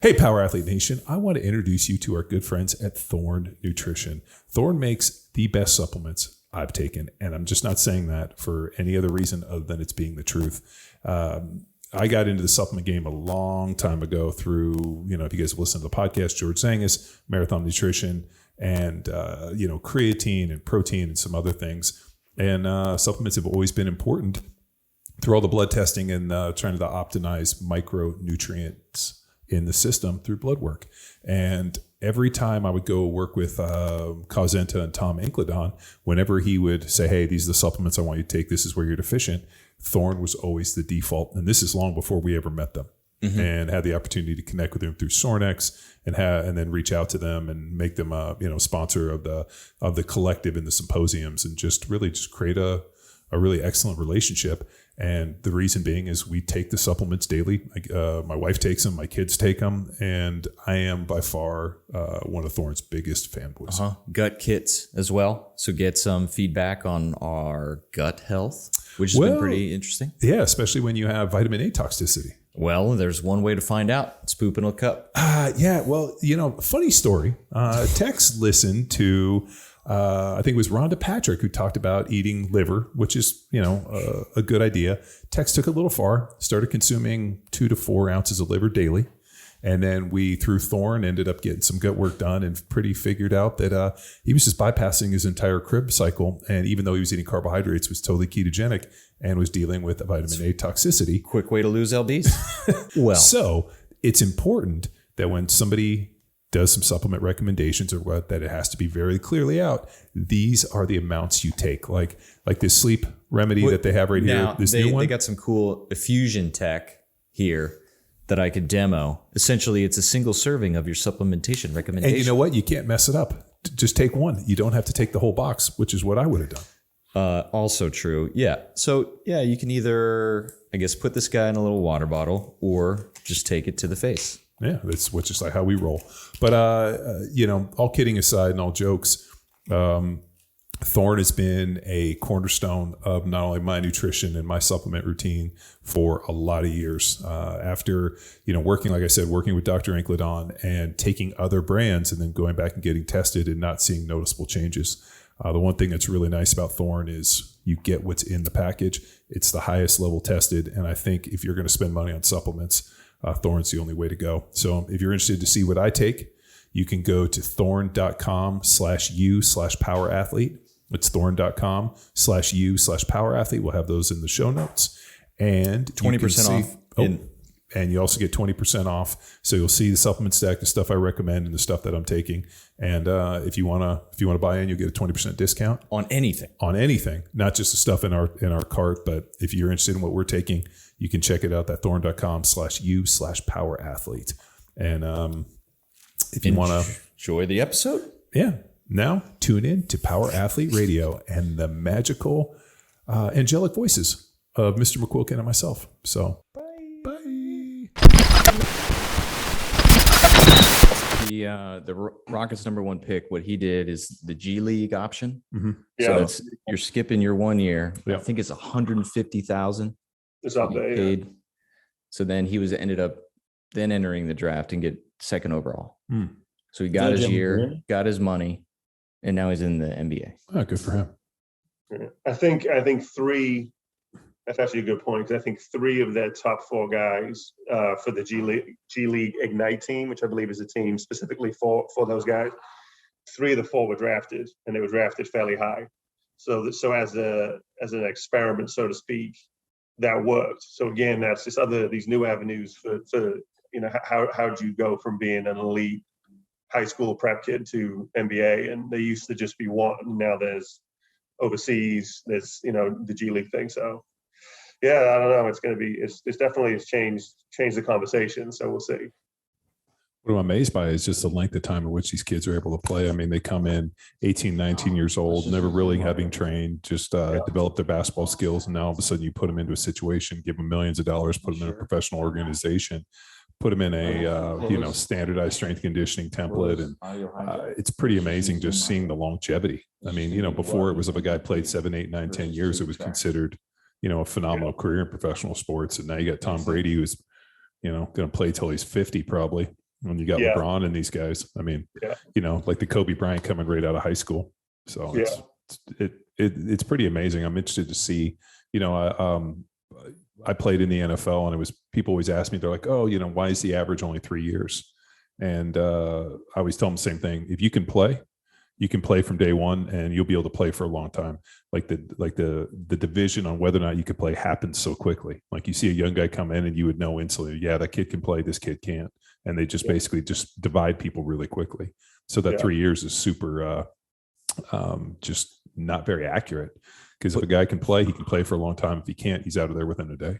Hey, Power Athlete Nation. I want to introduce you to our good friends at Thorn Nutrition. Thorn makes the best supplements I've taken, and I'm just not saying that for any other reason other than it's being the truth. I got into the supplement game a long time ago through, if you guys have listened to the podcast, George Zangus, Marathon Nutrition, and, creatine and protein and some other things. And supplements have always been important through all the blood testing and trying to optimize micronutrients in the system through blood work. And every time I would go work with Cosenta and Tom Incledon, whenever he would say, hey, these are the supplements I want you to take, this is where you're deficient, Thorn was always the default. And this is long before we ever met them. Mm-hmm. And had the opportunity to connect with them through Sornex and then reach out to them and make them a sponsor of the collective in the symposiums and just create a really excellent relationship. And the reason being is we take the supplements daily. My wife takes them, my kids take them, and I am by far one of Thorn's biggest fanboys. Gut kits as well. So get some feedback on our gut health, which has been pretty interesting. Yeah, especially when you have vitamin A toxicity. Well, there's one way to find out. It's poop in a cup. Funny story. Tex listened to... I think it was Rhonda Patrick who talked about eating liver, which is, a good idea. Tex took it a little far, started consuming 2 to 4 ounces of liver daily. And then we, through Thorn, ended up getting some gut work done and figured out that he was just bypassing his entire crib cycle. And even though he was eating carbohydrates, was totally ketogenic and was dealing with vitamin A toxicity. Quick way to lose LBs. So it's important that when somebody does some supplement recommendations or what, that it has to be very clearly out. These are the amounts you take, like this sleep remedy that they have right here. This new one. They got some cool effusion tech here that I could demo. Essentially, it's a single serving of your supplementation recommendation. And you know what? You can't mess it up. Just take one. You don't have to take the whole box, which is what I would have done. Also true. Yeah. So yeah, you can either, I guess, put this guy in a little water bottle or just take it to the face. Yeah, that's just like how we roll. But, all kidding aside and all jokes, Thorn has been a cornerstone of not only my nutrition and my supplement routine for a lot of years. After, working with Dr. Incledon and taking other brands and then going back and getting tested and not seeing noticeable changes. The one thing that's really nice about Thorn is you get what's in the package. It's the highest level tested. And I think if you're going to spend money on supplements, Thorn's the only way to go. So if you're interested to see what I take, you can go to thorn.com/u/powerathlete. It's thorn.com/u/powerathlete. We'll have those in the show notes. And 20% off. And you also get 20% off. So you'll see the supplement stack, the stuff I recommend and the stuff that I'm taking. And if you want to buy in, you'll get a 20% discount. On anything. Not just the stuff in our cart, but if you're interested in what we're taking, you can check it out at thorn.com/u/powerathlete. And if you want to enjoy the episode. Yeah. Now tune in to Power Athlete Radio and the magical angelic voices of Mr. McQuilkin and myself. So bye. The Rockets' #1 pick, what he did is the G League option. Mm-hmm. Yeah. So you're skipping your 1 year. Yeah. I think it's $150,000. It's up there. Paid. Yeah. So then he ended up entering the draft and get second overall. Mm. So he got his year, got his money, and now he's in the NBA. Oh, good for him. I think three. That's actually a good point, because I think 3 of their top 4 guys for the G League Ignite team, which I believe is a team specifically for those guys, 3 of the 4 were drafted, and they were drafted fairly high. So as an experiment, so to speak, that worked. So again, that's just these new avenues for how do you go from being an elite high school prep kid to NBA? And they used to just be one. Now there's overseas, there's the G League thing. So yeah, I don't know. It's definitely has changed the conversation. So we'll see. What I'm amazed by is just the length of time in which these kids are able to play. I mean, they come in 18, 19 years old, never really having trained, just develop their basketball skills. And now all of a sudden you put them into a situation, give them millions of dollars, put them in a professional organization, put them in a, standardized strength conditioning template. And it's pretty amazing just seeing the longevity. I mean, before it was if a guy played 7, 8, 9, 10 years, it was considered, a phenomenal career in professional sports. And now you got Tom Brady, who's, going to play till he's 50 probably. when you got LeBron and these guys. I mean, like the Kobe Bryant coming right out of high school. So it's pretty amazing. I'm interested to see, I played in the NFL, and it was, people always ask me, they're like, oh, why is the average only 3 years? And I always tell them the same thing. If you can play from day one, and you'll be able to play for a long time. Like the division on whether or not you could play happens so quickly. Like you see a young guy come in and you would know instantly, that kid can play, this kid can't. And they just basically just divide people really quickly. So that 3 years is super, just not very accurate, because if a guy can play, he can play for a long time. If he can't, he's out of there within a day.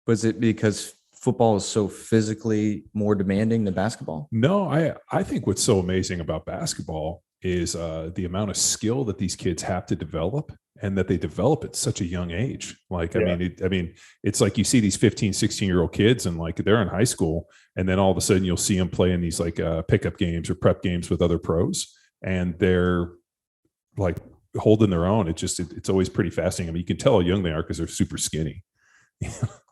Was it because football is so physically more demanding than basketball? No, I think what's so amazing about basketball is the amount of skill that these kids have to develop, and that they develop at such a young age. Like, I mean, it's like you see these 15, 16-year-old kids, and like they're in high school, and then all of a sudden you'll see them playing these like pickup games or prep games with other pros, and they're like holding their own. It's always pretty fascinating. I mean, you can tell how young they are because they're super skinny.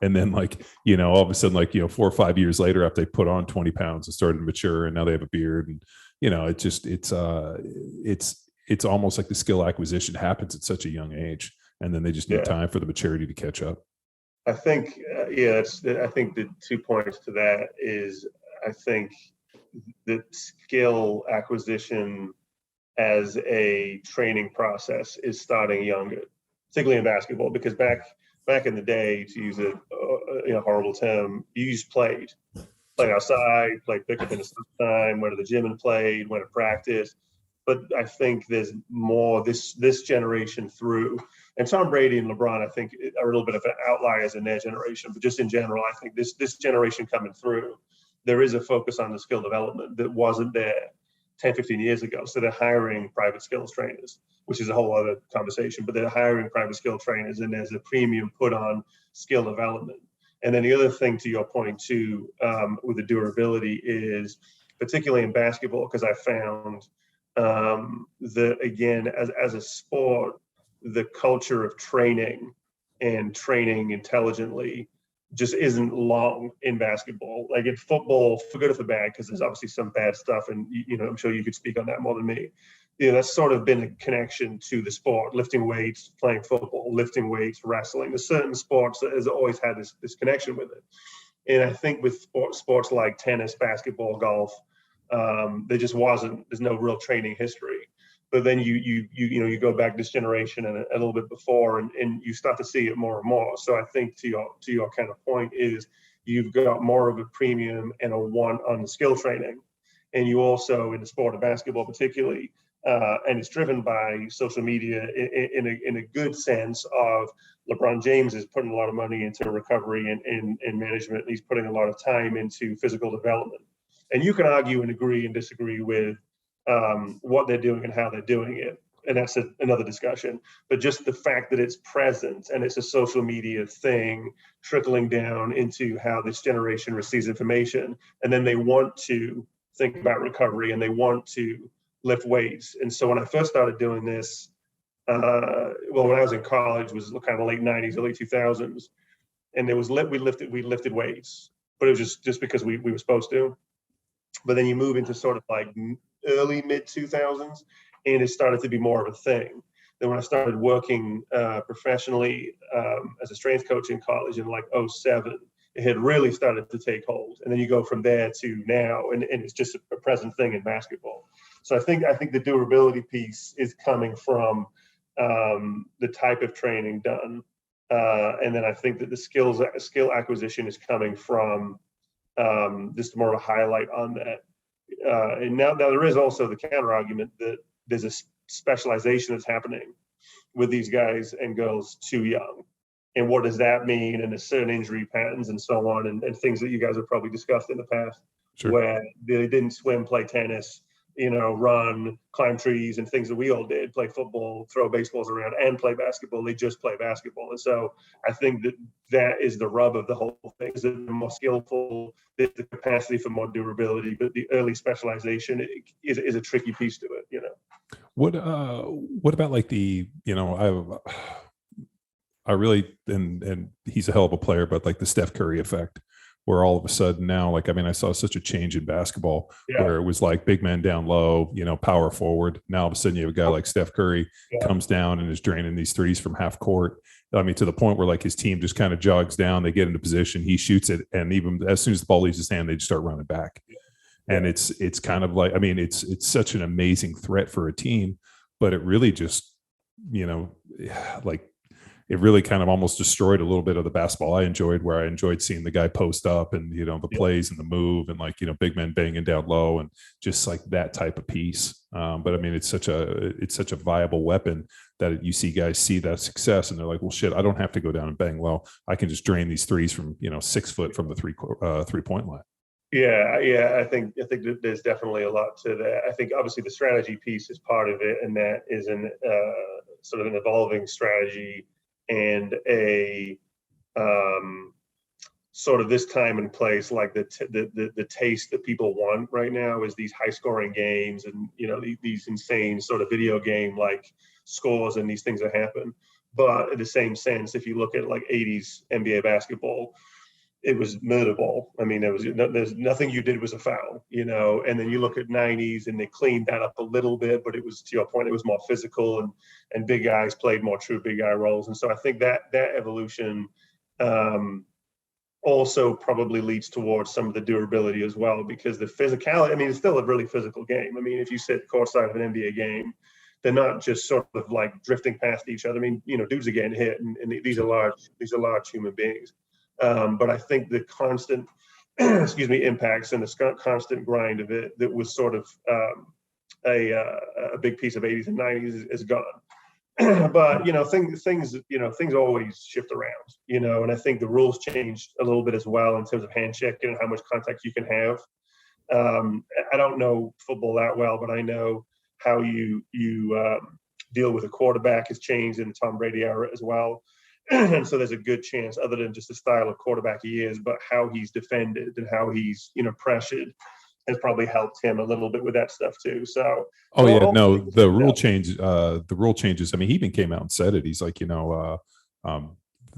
And then like, all of a sudden, like, 4 or 5 years later, after they put on 20 pounds and started to mature, and now they have a beard, and, it's almost like the skill acquisition happens at such a young age. And then they just need time for the maturity to catch up. I think, I think the 2 points to that is, I think the skill acquisition as a training process is starting younger, particularly in basketball, because back in the day, to use a horrible term, you just played outside, played pickup in the summertime, went to the gym and played, went to practice. But I think there's more this generation through, and Tom Brady and LeBron, I think, are a little bit of outliers in their generation. But just in general, I think this generation coming through, there is a focus on the skill development that wasn't there 10, 15 years ago. So they're hiring private skills trainers, which is a whole other conversation, but they're hiring private skill trainers, and there's a premium put on skill development. And then the other thing, to your point too, with the durability, is particularly in basketball, because I found that, again, as a sport, the culture of training and training intelligently just isn't long in basketball. Like in football, for good or for bad, because there's obviously some bad stuff, and I'm sure you could speak on that more than me. That's sort of been a connection to the sport: lifting weights, playing football, lifting weights, wrestling. There's certain sports that has always had this connection with it. And I think with sports like tennis, basketball, golf, there just wasn't. There's no real training history. But then you go back this generation and a little bit before, and you start to see it more and more. So I think to your kind of point is, you've got more of a premium and a want on the skill training, and you also, in the sport of basketball particularly, and it's driven by social media in a good sense of LeBron James is putting a lot of money into recovery and management. He's putting a lot of time into physical development, and you can argue and agree and disagree with what they're doing and how they're doing it. And that's another discussion. But just the fact that it's present and it's a social media thing trickling down into how this generation receives information. And then they want to think about recovery, and they want to lift weights. And so when I first started doing this, when I was in college, was kind of late 90s, early 2000s. And there was we lifted weights, but it was just because we were supposed to. But then you move into sort of like early mid 2000s, and it started to be more of a thing. Then when I started working professionally as a strength coach in college in like 2007, it had really started to take hold. And then you go from there to now, and it's just a present thing in basketball. So I think the durability piece is coming from the type of training done, and then I think that the skill acquisition is coming from just more of a highlight on that. And now there is also the counter argument that there's a specialization that's happening with these guys and girls too young. And what does that mean? And there's certain injury patterns and so on, and things that you guys have probably discussed in the past, sure, where they didn't swim, play tennis, run, climb trees, and things that we all did, play football, throw baseballs around, and play basketball. They just play basketball. And so I think that is the rub of the whole thing, is that they're more skillful, there's the capacity for more durability, but the early specialization is a tricky piece to it, What about like I really, and he's a hell of a player, but like the Steph Curry effect, where all of a sudden now, like, I mean, I saw such a change in basketball where it was like big men down low, power forward. Now all of a sudden you have a guy like Steph Curry comes down and is draining these threes from half court. I mean, to the point where like his team just kind of jogs down, they get into position, he shoots it, and even as soon as the ball leaves his hand, they just start running back. And it's kind of like, I mean, it's such an amazing threat for a team, but it really just, like, it really kind of almost destroyed a little bit of the basketball I enjoyed, where I enjoyed seeing the guy post up and, the plays and the move and like, big men banging down low and just like that type of piece. But I mean, it's such a viable weapon that you see guys see that success and they're like, well, shit, I don't have to go down and bang low. I can just drain these threes from, 6 foot from the 3-point line. Yeah. I think that there's definitely a lot to that. I think obviously the strategy piece is part of it, and that is an sort of an evolving strategy and a sort of this time and place, like the taste that people want right now is these high scoring games and these insane sort of video game like scores and these things that happen. But in the same sense, if you look at like 80s NBA basketball, it was murder ball. I mean, there's nothing you did was a foul, and then you look at 90s and they cleaned that up a little bit, but it was, to your point, it was more physical and big guys played more true big guy roles. And so I think that evolution also probably leads towards some of the durability as well, because the physicality, I mean, it's still a really physical game. I mean, if you sit courtside of an NBA game, they're not just sort of like drifting past each other. I mean, dudes are getting hit and these are large human beings. But I think the constant, impacts and the constant grind of it that was sort of a big piece of 80s and 90s is gone. But things always shift around, and I think the rules changed a little bit as well in terms of handshaking and how much contact you can have. I don't know football that well, but I know how you deal with a quarterback has changed in the Tom Brady era as well. And so there's a good chance, other than just the style of quarterback he is, but how he's defended and how he's, pressured has probably helped him a little bit with that stuff too. So, the rule changes. I mean, he even came out and said it. He's like, the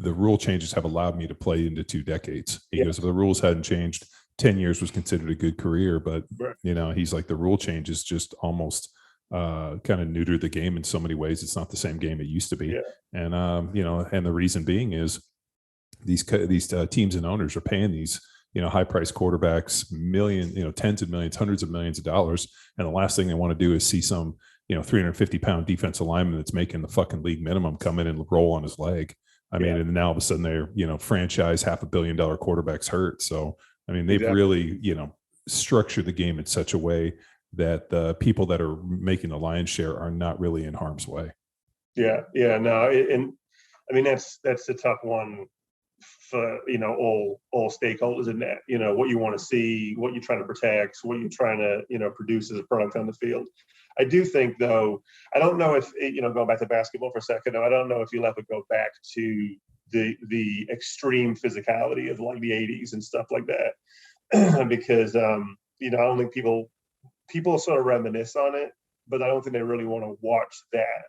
rule changes have allowed me to play into 2 decades. He goes, if the rules hadn't changed, 10 years was considered a good career. But, he's like, the rule changes just almost kind of neuter the game in so many ways. It's not the same game it used to be. And and the reason being is these teams and owners are paying these high priced quarterbacks tens of millions, hundreds of millions of dollars, and the last thing they want to do is see some 350-pound defensive lineman that's making the fucking league minimum come in and roll on his leg. I mean, and now all of a sudden they're franchise $500 million quarterbacks hurt. So I mean, they've really structured the game in such a way that the people that are making the lion's share are not really in harm's way. No, and I mean that's a tough one for all stakeholders in that, what you want to see, what you're trying to protect, what you're trying to produce as a product on the field. I do think though, I don't know if going back to basketball for a second, I don't know if you'll ever go back to the extreme physicality of like the 80s and stuff like that, because I don't think people sort of reminisce on it, but I don't think they really want to watch that.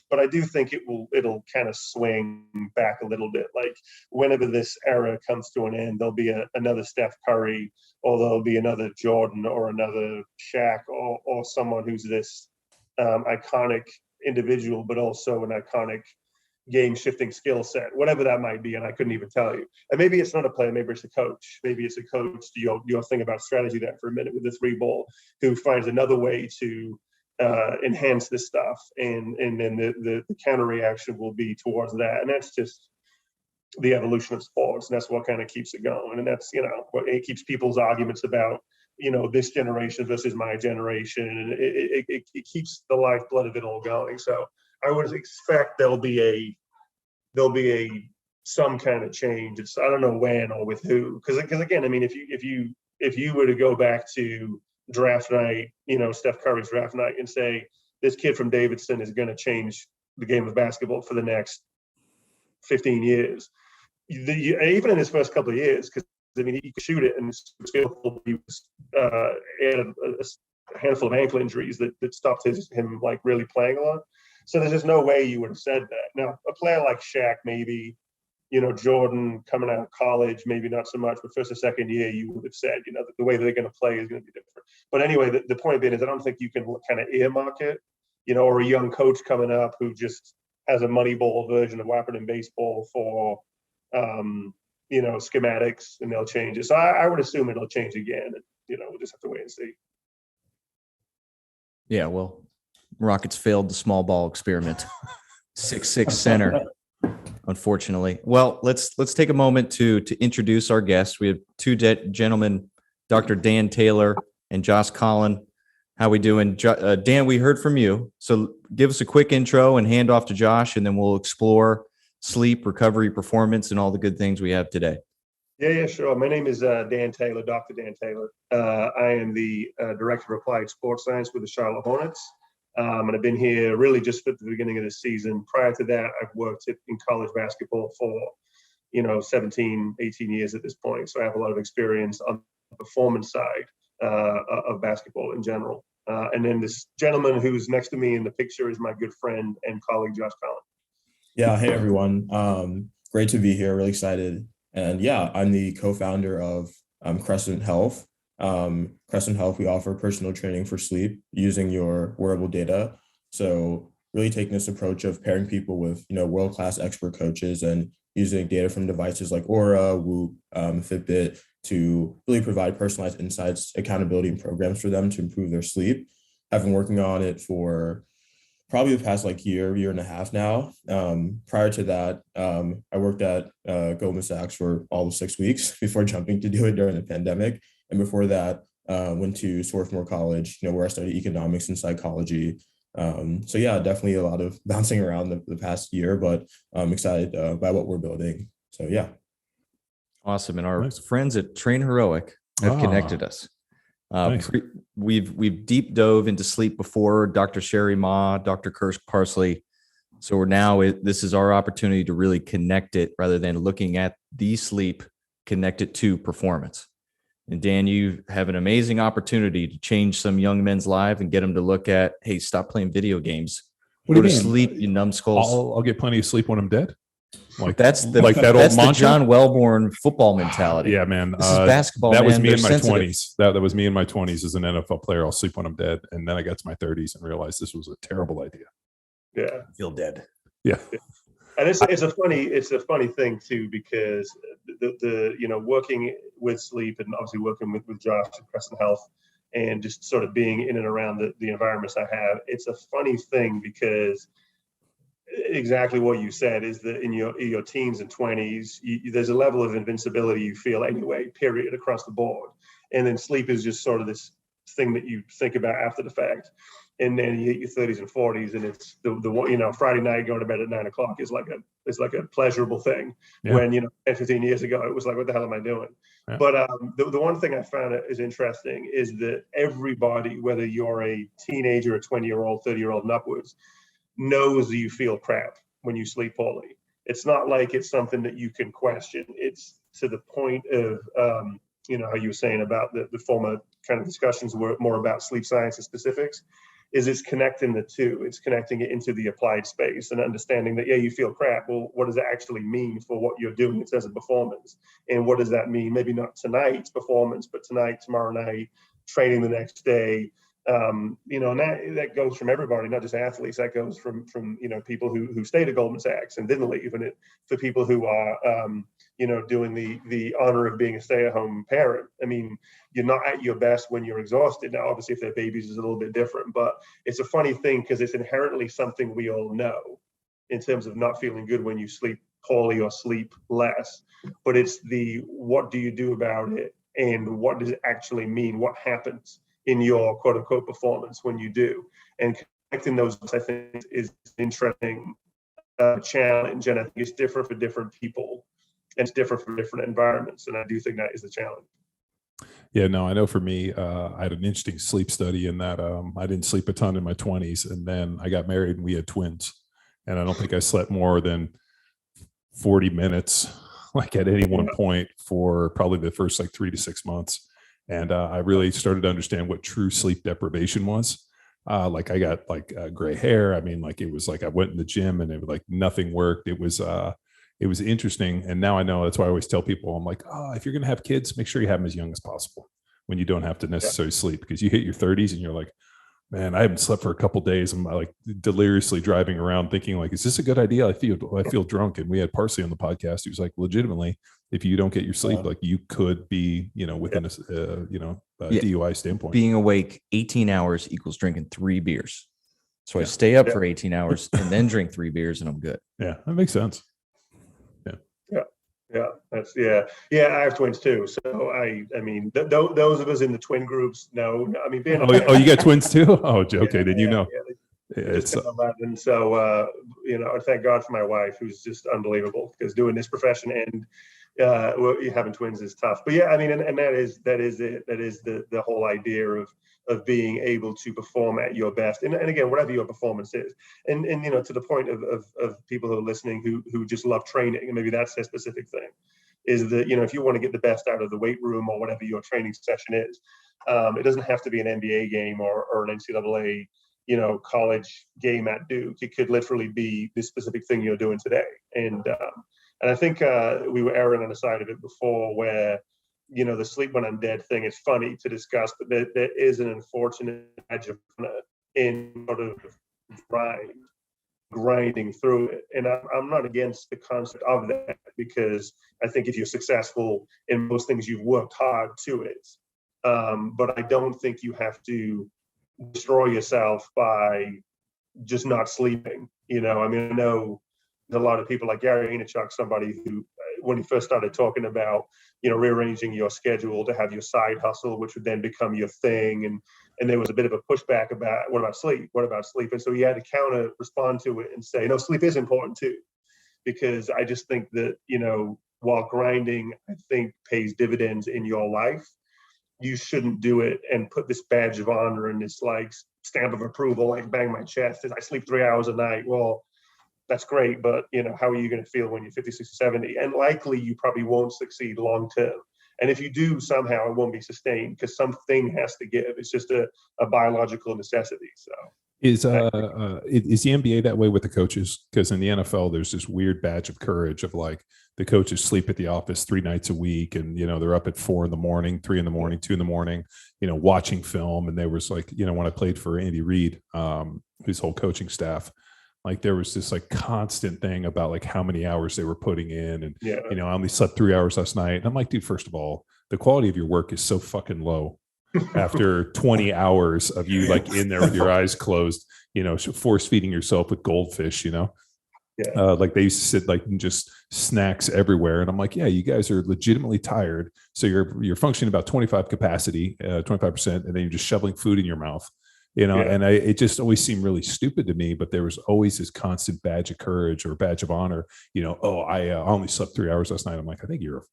But I do think it'll kind of swing back a little bit. Like whenever this era comes to an end, there'll be another Steph Curry, or there'll be another Jordan, or another Shaq, or someone who's this iconic individual, but also an iconic game-shifting skill set, whatever that might be, and I couldn't even tell you. And maybe it's not a player, maybe it's a coach. Maybe it's a coach, your thing about strategy there for a minute with the 3 ball, who finds another way to enhance this stuff, and then the counter reaction will be towards that. And that's just the evolution of sports, and that's what kind of keeps it going. And that's what it keeps people's arguments about this generation versus my generation, and it keeps the lifeblood of it all going. So I would expect there'll be some kind of change. I don't know when or with who, because again, I mean, if you were to go back to draft night, Steph Curry's draft night, and say this kid from Davidson is going to change the game of basketball for the next 15 years, even in his first couple of years, because I mean he could shoot it and was skillful. He was had a handful of ankle injuries that stopped him like really playing a lot. So there's just no way you would have said that. Now, a player like Shaq, maybe, Jordan coming out of college, maybe not so much, but first or second year, you would have said, that the way they're going to play is going to be different. But anyway, the point being is I don't think you can kind of earmark it, or a young coach coming up who just has a Moneyball version of Whopper in baseball for, schematics, and they'll change it. So I would assume it'll change again. And, we'll just have to wait and see. Yeah, well, Rockets failed the small ball experiment. 6'6" center, unfortunately. Well, let's take a moment to introduce our guests. We have two gentlemen, Dr. Dan Taylor and Josh Collin. How we doing? Dan, we heard from you. So give us a quick intro and hand off to Josh, and then we'll explore sleep, recovery, performance, and all the good things we have today. Yeah, sure. My name is Dan Taylor, Dr. Dan Taylor. I am the Director of Applied Sports Science with the Charlotte Hornets. And I've been here really just at the beginning of the season. Prior to that, I've worked in college basketball for, 17, 18 years at this point. So I have a lot of experience on the performance side of basketball in general. And then this gentleman who's next to me in the picture is my good friend and colleague, Josh Collin. Yeah. Hey, everyone. Great to be here. Really excited. And yeah, I'm the co-founder of Crescent Health. Crescent Health, we offer personal training for sleep using your wearable data. So really taking this approach of pairing people with, world-class expert coaches and using data from devices like Aura, Whoop, Fitbit to really provide personalized insights, accountability, and programs for them to improve their sleep. I've been working on it for probably the past year and a half now. Prior to that, I worked at Goldman Sachs for all of 6 weeks before jumping to do it during the pandemic. And before that, went to Swarthmore College, where I studied economics and psychology. So yeah, definitely a lot of bouncing around the past year, but I'm excited by what we're building. So yeah. Awesome. And our friends at Train Heroic have connected us. Nice. We've deep dove into sleep before, Dr. Sherry Ma, Dr. Kirsch Parsley. So this is our opportunity to really connect it rather than looking at the sleep, connect it to performance. And Dan, you have an amazing opportunity to change some young men's life and get them to look at, hey, stop playing video games. Go to sleep, you numbskulls. I'll get plenty of sleep when I'm dead. That's that old mantra. The John Wellborn football mentality. Yeah, man. This is basketball. That man. was me They're in my sensitive. 20s. That was me in my 20s as an NFL player. I'll sleep when I'm dead. And then I got to my 30s and realized this was a terrible idea. Yeah. I feel dead. Yeah. And it's a funny thing too, because the working with sleep and obviously working with Josh at Crescent Health and just sort of being in and around the environments I have, it's a funny thing because exactly what you said is that in your teens and 20s, there's a level of invincibility you feel anyway, period, across the board. And then sleep is just sort of this thing that you think about after the fact. And then you hit your 30s and 40s, and it's the Friday night going to bed at 9 o'clock is like a pleasurable thing. Yeah. When 10, 15 years ago it was like, what the hell am I doing? Yeah. But the one thing I found is interesting is that everybody, whether you're a teenager, a 20-year-old, 30-year-old, and upwards, knows that you feel crap when you sleep poorly. It's not like it's something that you can question. It's to the point of how you were saying about the former kind of discussions were more about sleep science and specifics. It's connecting the two. It's connecting it into the applied space and understanding that, yeah, you feel crap. Well, what does it actually mean for what you're doing in terms of performance? And what does that mean? Maybe not tonight's performance, but tonight, tomorrow night, training the next day. And that goes from everybody, not just athletes. That goes from people who stayed at Goldman Sachs and didn't leave, and for people who are doing the honor of being a stay-at-home parent. I mean, you're not at your best when you're exhausted. Now, obviously, if they're babies, it's a little bit different, but it's a funny thing because it's inherently something we all know in terms of not feeling good when you sleep poorly or sleep less. But it's what do you do about it, and what does it actually mean? What happens in your quote unquote performance when you do? And connecting those, I think, is an interesting challenge. And I think it's different for different people and it's different for different environments. And I do think that is the challenge. Yeah, no, I know for me, I had an interesting sleep study in that I didn't sleep a ton in my 20s. And then I got married and we had twins. And I don't think I slept more than 40 minutes, like at any one point for probably the first 3 to 6 months. And I really started to understand what true sleep deprivation was. I got gray hair. I mean, it was like I went in the gym and it was like nothing worked. It was, it was interesting. And now I know, that's why I always tell people, I'm like, if you're going to have kids, make sure you have them as young as possible when you don't have to necessarily sleep, because you hit your 30s and you're like, man, I haven't slept for a couple of days. I'm like deliriously driving around thinking like, is this a good idea? I feel drunk. And we had Parsley on the podcast. He was like, legitimately, if you don't get your sleep, like you could be, within a DUI standpoint. Being awake 18 hours equals drinking 3 beers. So I stay up for 18 hours and then drink 3 beers and I'm good. Yeah, that makes sense. Yeah. I have twins too. So I mean, those of us in the twin groups know. I mean, being you got twins too? Oh, okay. Then it's 11. So thank God for my wife, who's just unbelievable, because doing this profession and having twins is tough. But yeah, I mean, and that is it. That is the whole idea of being able to perform at your best, and again, whatever your performance is, and to the point of people who are listening who just love training, and maybe that's their specific thing, is that if you want to get the best out of the weight room or whatever your training session is, it doesn't have to be an NBA game or an NCAA college game at Duke. It could literally be this specific thing you're doing today, and I think we were erring on the side of it before, where the sleep when I'm dead thing is funny to discuss, but there is an unfortunate edge of in sort of grinding through it. And I'm not against the concept of that, because I think if you're successful in most things, you've worked hard to it. But I don't think you have to destroy yourself by just not sleeping. I mean, I know there's a lot of people like Gary Vaynerchuk, somebody who, when he first started talking about, rearranging your schedule to have your side hustle, which would then become your thing. And there was a bit of a pushback about, what about sleep? What about sleep? And so he had to respond to it and say, no, sleep is important too. Because I just think that, while grinding, I think pays dividends in your life, you shouldn't do it and put this badge of honor and this like stamp of approval, like bang my chest, as I sleep 3 hours a night. Well, that's great, but how are you going to feel when you're 50, 60, 70? And likely you probably won't succeed long term. And if you do, somehow it won't be sustained, because something has to give. It's just a biological necessity. So is the NBA that way with the coaches? Because in the NFL, there's this weird badge of courage of like, the coaches sleep at the office 3 nights a week, and they're up at 4 in the morning, 3 in the morning, 2 in the morning, watching film. And there was like, when I played for Andy Reid, his whole coaching staff, like there was this like constant thing about like how many hours they were putting in. And, I only slept 3 hours last night. And I'm like, dude, first of all, the quality of your work is so fucking low after 20 hours of you like in there with your eyes closed, force feeding yourself with goldfish, like they used to sit like just snacks everywhere. And I'm like, yeah, you guys are legitimately tired. So you're functioning about 25 capacity, 25%, and then you're just shoveling food in your mouth. And it just always seemed really stupid to me, but there was always this constant badge of courage or badge of honor, I only slept 3 hours last night. I'm like, I think you're,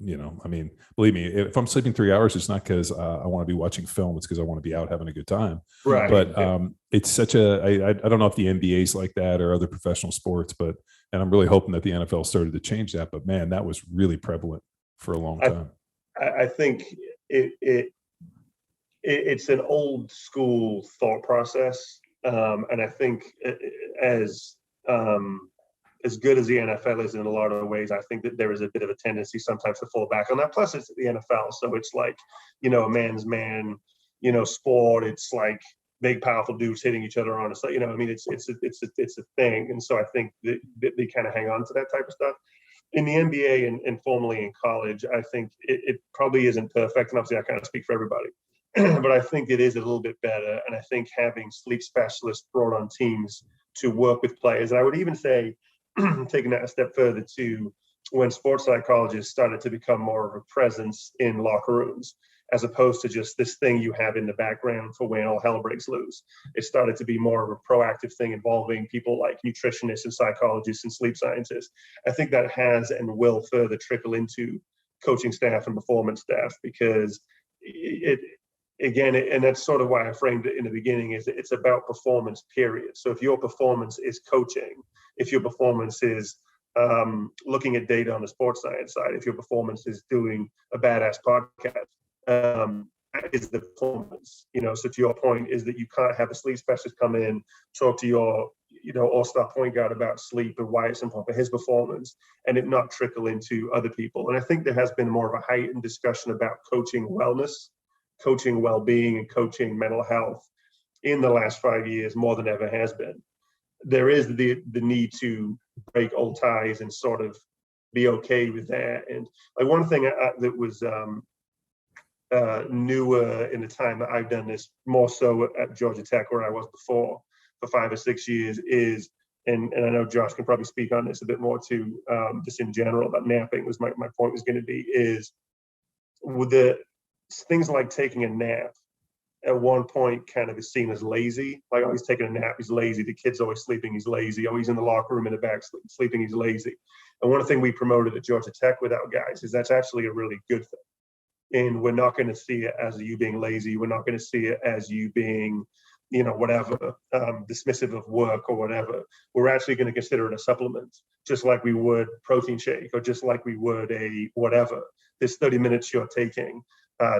I mean, believe me, if I'm sleeping 3 hours, it's not because I want to be watching film. It's because I want to be out having a good time. Right. But it's such I don't know if the NBA is like that or other professional sports, and I'm really hoping that the NFL started to change that. But man, that was really prevalent for a long time. I think it's an old school thought process, and I think as good as the NFL is in a lot of ways, I think that there is a bit of a tendency sometimes to fall back on that. Plus, it's the NFL, so it's like a man's man, sport. It's like big, powerful dudes hitting each other on a side. I mean, it's a thing, and so I think that they kind of hang on to that type of stuff. In the NBA and formerly in college, I think it probably isn't perfect, and obviously I kind of speak for everybody. But I think it is a little bit better. And I think having sleep specialists brought on teams to work with players, and I would even say, taking that a step further to when sports psychologists started to become more of a presence in locker rooms, as opposed to just this thing you have in the background for when all hell breaks loose. It started to be more of a proactive thing involving people like nutritionists and psychologists and sleep scientists. I think that has and will further trickle into coaching staff and performance staff, because and that's sort of why I framed it in the beginning, is it's about performance, period. So if your performance is coaching, if your performance is looking at data on the sports science side, if your performance is doing a badass podcast, that is the performance. So to your point is that you can't have a sleep specialist come in, talk to your all-star point guard about sleep and why it's important for his performance, and it not trickle into other people. And I think there has been more of a heightened discussion about coaching wellness, coaching well-being, and coaching mental health in the last 5 years more than ever has been. There is the need to break old ties and sort of be okay with that. And like one thing that was newer in the time that I've done this, more so at Georgia Tech where I was before for 5 or 6 years, is, and I know Josh can probably speak on this a bit more too, just in general, that napping was my point was going to be, is with the things like taking a nap at one point kind of is seen as lazy. Like, oh, he's taking a nap, he's lazy. The kid's always sleeping, he's lazy. Oh, he's in the locker room in the back sleeping, he's lazy. And one thing we promoted at Georgia Tech with our guys is that's actually a really good thing. And we're not going to see it as you being lazy. We're not going to see it as you being, whatever, dismissive of work or whatever. We're actually going to consider it a supplement, just like we would protein shake, or just like we would a whatever. This 30 minutes you're taking,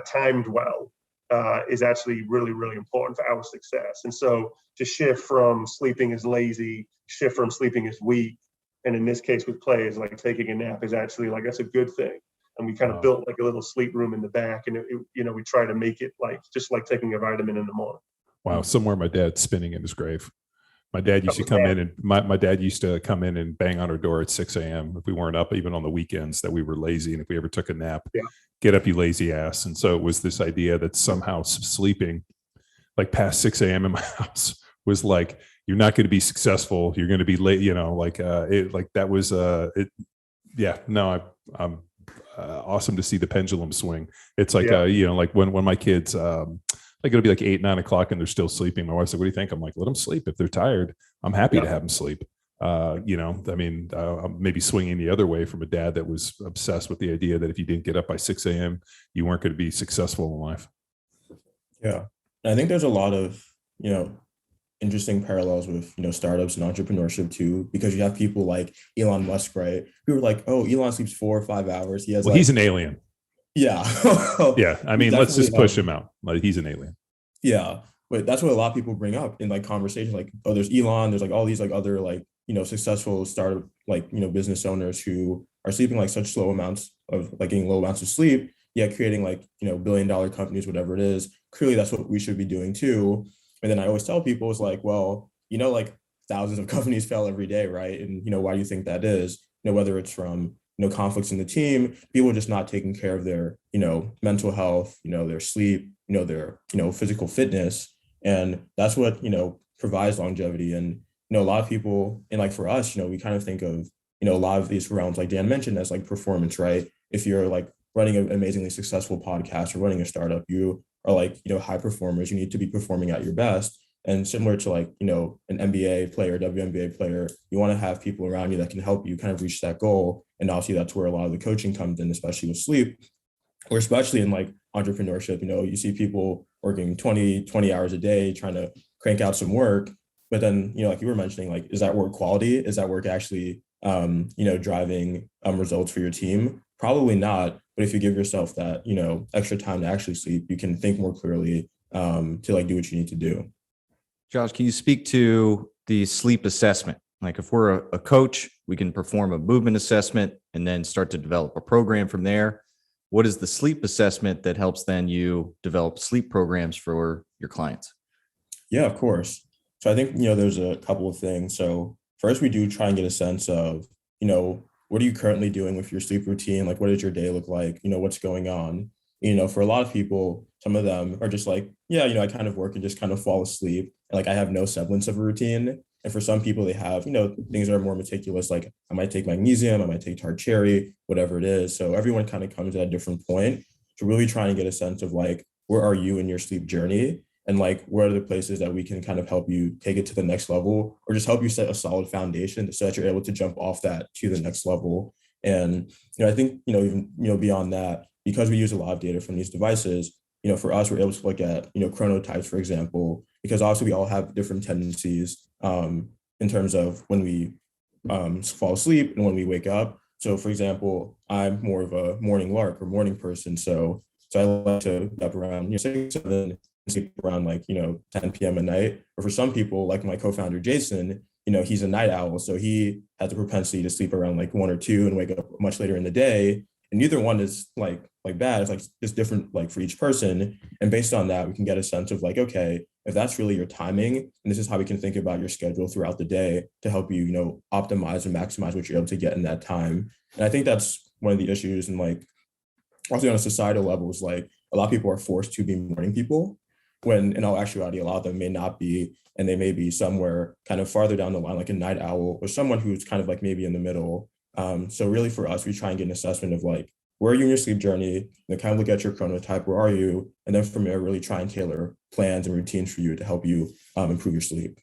timed well, is actually really, really important for our success. And so to shift from sleeping as lazy, shift from sleeping as weak, and in this case with players, like taking a nap is actually like, that's a good thing. And we kind of built like a little sleep room in the back, and we try to make it like just like taking a vitamin in the morning. Wow, somewhere my dad's spinning in his grave. My dad used to come in, and my dad used to come in and bang on our door at 6 a.m. if we weren't up, even on the weekends, that we were lazy, and if we ever took a nap, get up, you lazy ass. And so it was this idea that somehow sleeping like past 6 a.m. in my house was like, you're not going to be successful. You're going to be late. That was it. Yeah, no, I'm awesome to see the pendulum swing. It's like, like when my kids, like it'll be like 8, 9 o'clock and they're still sleeping. My wife's like, what do you think? I'm like, let them sleep. If they're tired, I'm happy to have them sleep. I'm maybe swinging the other way from a dad that was obsessed with the idea that if you didn't get up by 6 a.m., you weren't going to be successful in life. Yeah. And I think there's a lot of, interesting parallels with, startups and entrepreneurship too, because you have people like Elon Musk, right? Who are like, oh, Elon sleeps 4 or 5 hours. He has he's an alien. Yeah. Yeah. I mean, let's just push him out. Like, he's an alien. Yeah. But that's what a lot of people bring up in like conversations, like, oh, there's Elon, there's like all these like other like, successful startup, like, business owners who are sleeping like such slow amounts of like getting low amounts of sleep, yet creating like, $1 billion companies, whatever it is. Clearly that's what we should be doing too. And then I always tell people, it's like, well, like thousands of companies fail every day, right? And, why do you think that is? Whether it's from, conflicts in the team, people just not taking care of their, mental health, their sleep, their, physical fitness. And that's what, provides longevity. And, a lot of people, and like for us, we kind of think of, a lot of these realms, like Dan mentioned, as like performance, right? If you're like running an amazingly successful podcast or running a startup, you are like, high performers, you need to be performing at your best. And similar to like, an NBA player, WNBA player, you want to have people around you that can help you kind of reach that goal. And obviously that's where a lot of the coaching comes in, especially with sleep, or especially in like entrepreneurship. You see people working 20 hours a day, trying to crank out some work. But then, like you were mentioning, like, is that work quality? Is that work actually, driving results for your team? Probably not. But if you give yourself that, extra time to actually sleep, you can think more clearly to like do what you need to do. Josh, can you speak to the sleep assessment? Like if we're a coach, we can perform a movement assessment and then start to develop a program from there. What is the sleep assessment that helps then you develop sleep programs for your clients? Yeah, of course. So I think, there's a couple of things. So first, we do try and get a sense of, what are you currently doing with your sleep routine? Like, what does your day look like? What's going on? For a lot of people, some of them are just like, yeah, I kind of work and just kind of fall asleep. And like, I have no semblance of a routine. And for some people, they have, things that are more meticulous. Like I might take magnesium, I might take tart cherry, whatever it is. So everyone kind of comes at a different point to really try and get a sense of like, where are you in your sleep journey? And like, where are the places that we can kind of help you take it to the next level, or just help you set a solid foundation so that you're able to jump off that to the next level. And, I think, even, beyond that, because we use a lot of data from these devices, for us, we're able to look at, chronotypes, for example, because obviously we all have different tendencies in terms of when we fall asleep and when we wake up. So for example, I'm more of a morning lark or morning person. So I like to get up around 6, 7, sleep around like 10 p.m. at night. Or for some people, like my co-founder Jason, he's a night owl, so he has a propensity to sleep around like 1 or 2 and wake up much later in the day. And neither one is like bad. It's like it's different like for each person. And based on that, we can get a sense of like, okay, if that's really your timing, and this is how we can think about your schedule throughout the day to help you, optimize and maximize what you're able to get in that time. And I think that's one of the issues. And like also on a societal level is like a lot of people are forced to be morning people when in all actuality, a lot of them may not be, and they may be somewhere kind of farther down the line, like a night owl or someone who's kind of like maybe in the middle. So really for us, we try and get an assessment of like, where are you in your sleep journey? And kind of look at your chronotype, where are you? And then from there, really try and tailor plans and routines for you to help you improve your sleep.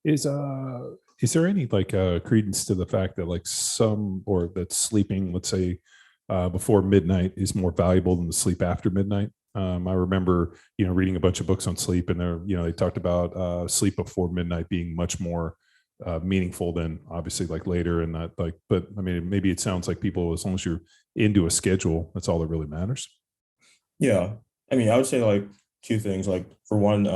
Is there any like credence to the fact that like that sleeping, let's say, before midnight is more valuable than the sleep after midnight? I remember, reading a bunch of books on sleep, and they talked about sleep before midnight being much more meaningful than obviously like later, and that like, but I mean, maybe it sounds like people, as long as you're into a schedule, that's all that really matters. Yeah. I mean, I would say like 2 things. Like for one,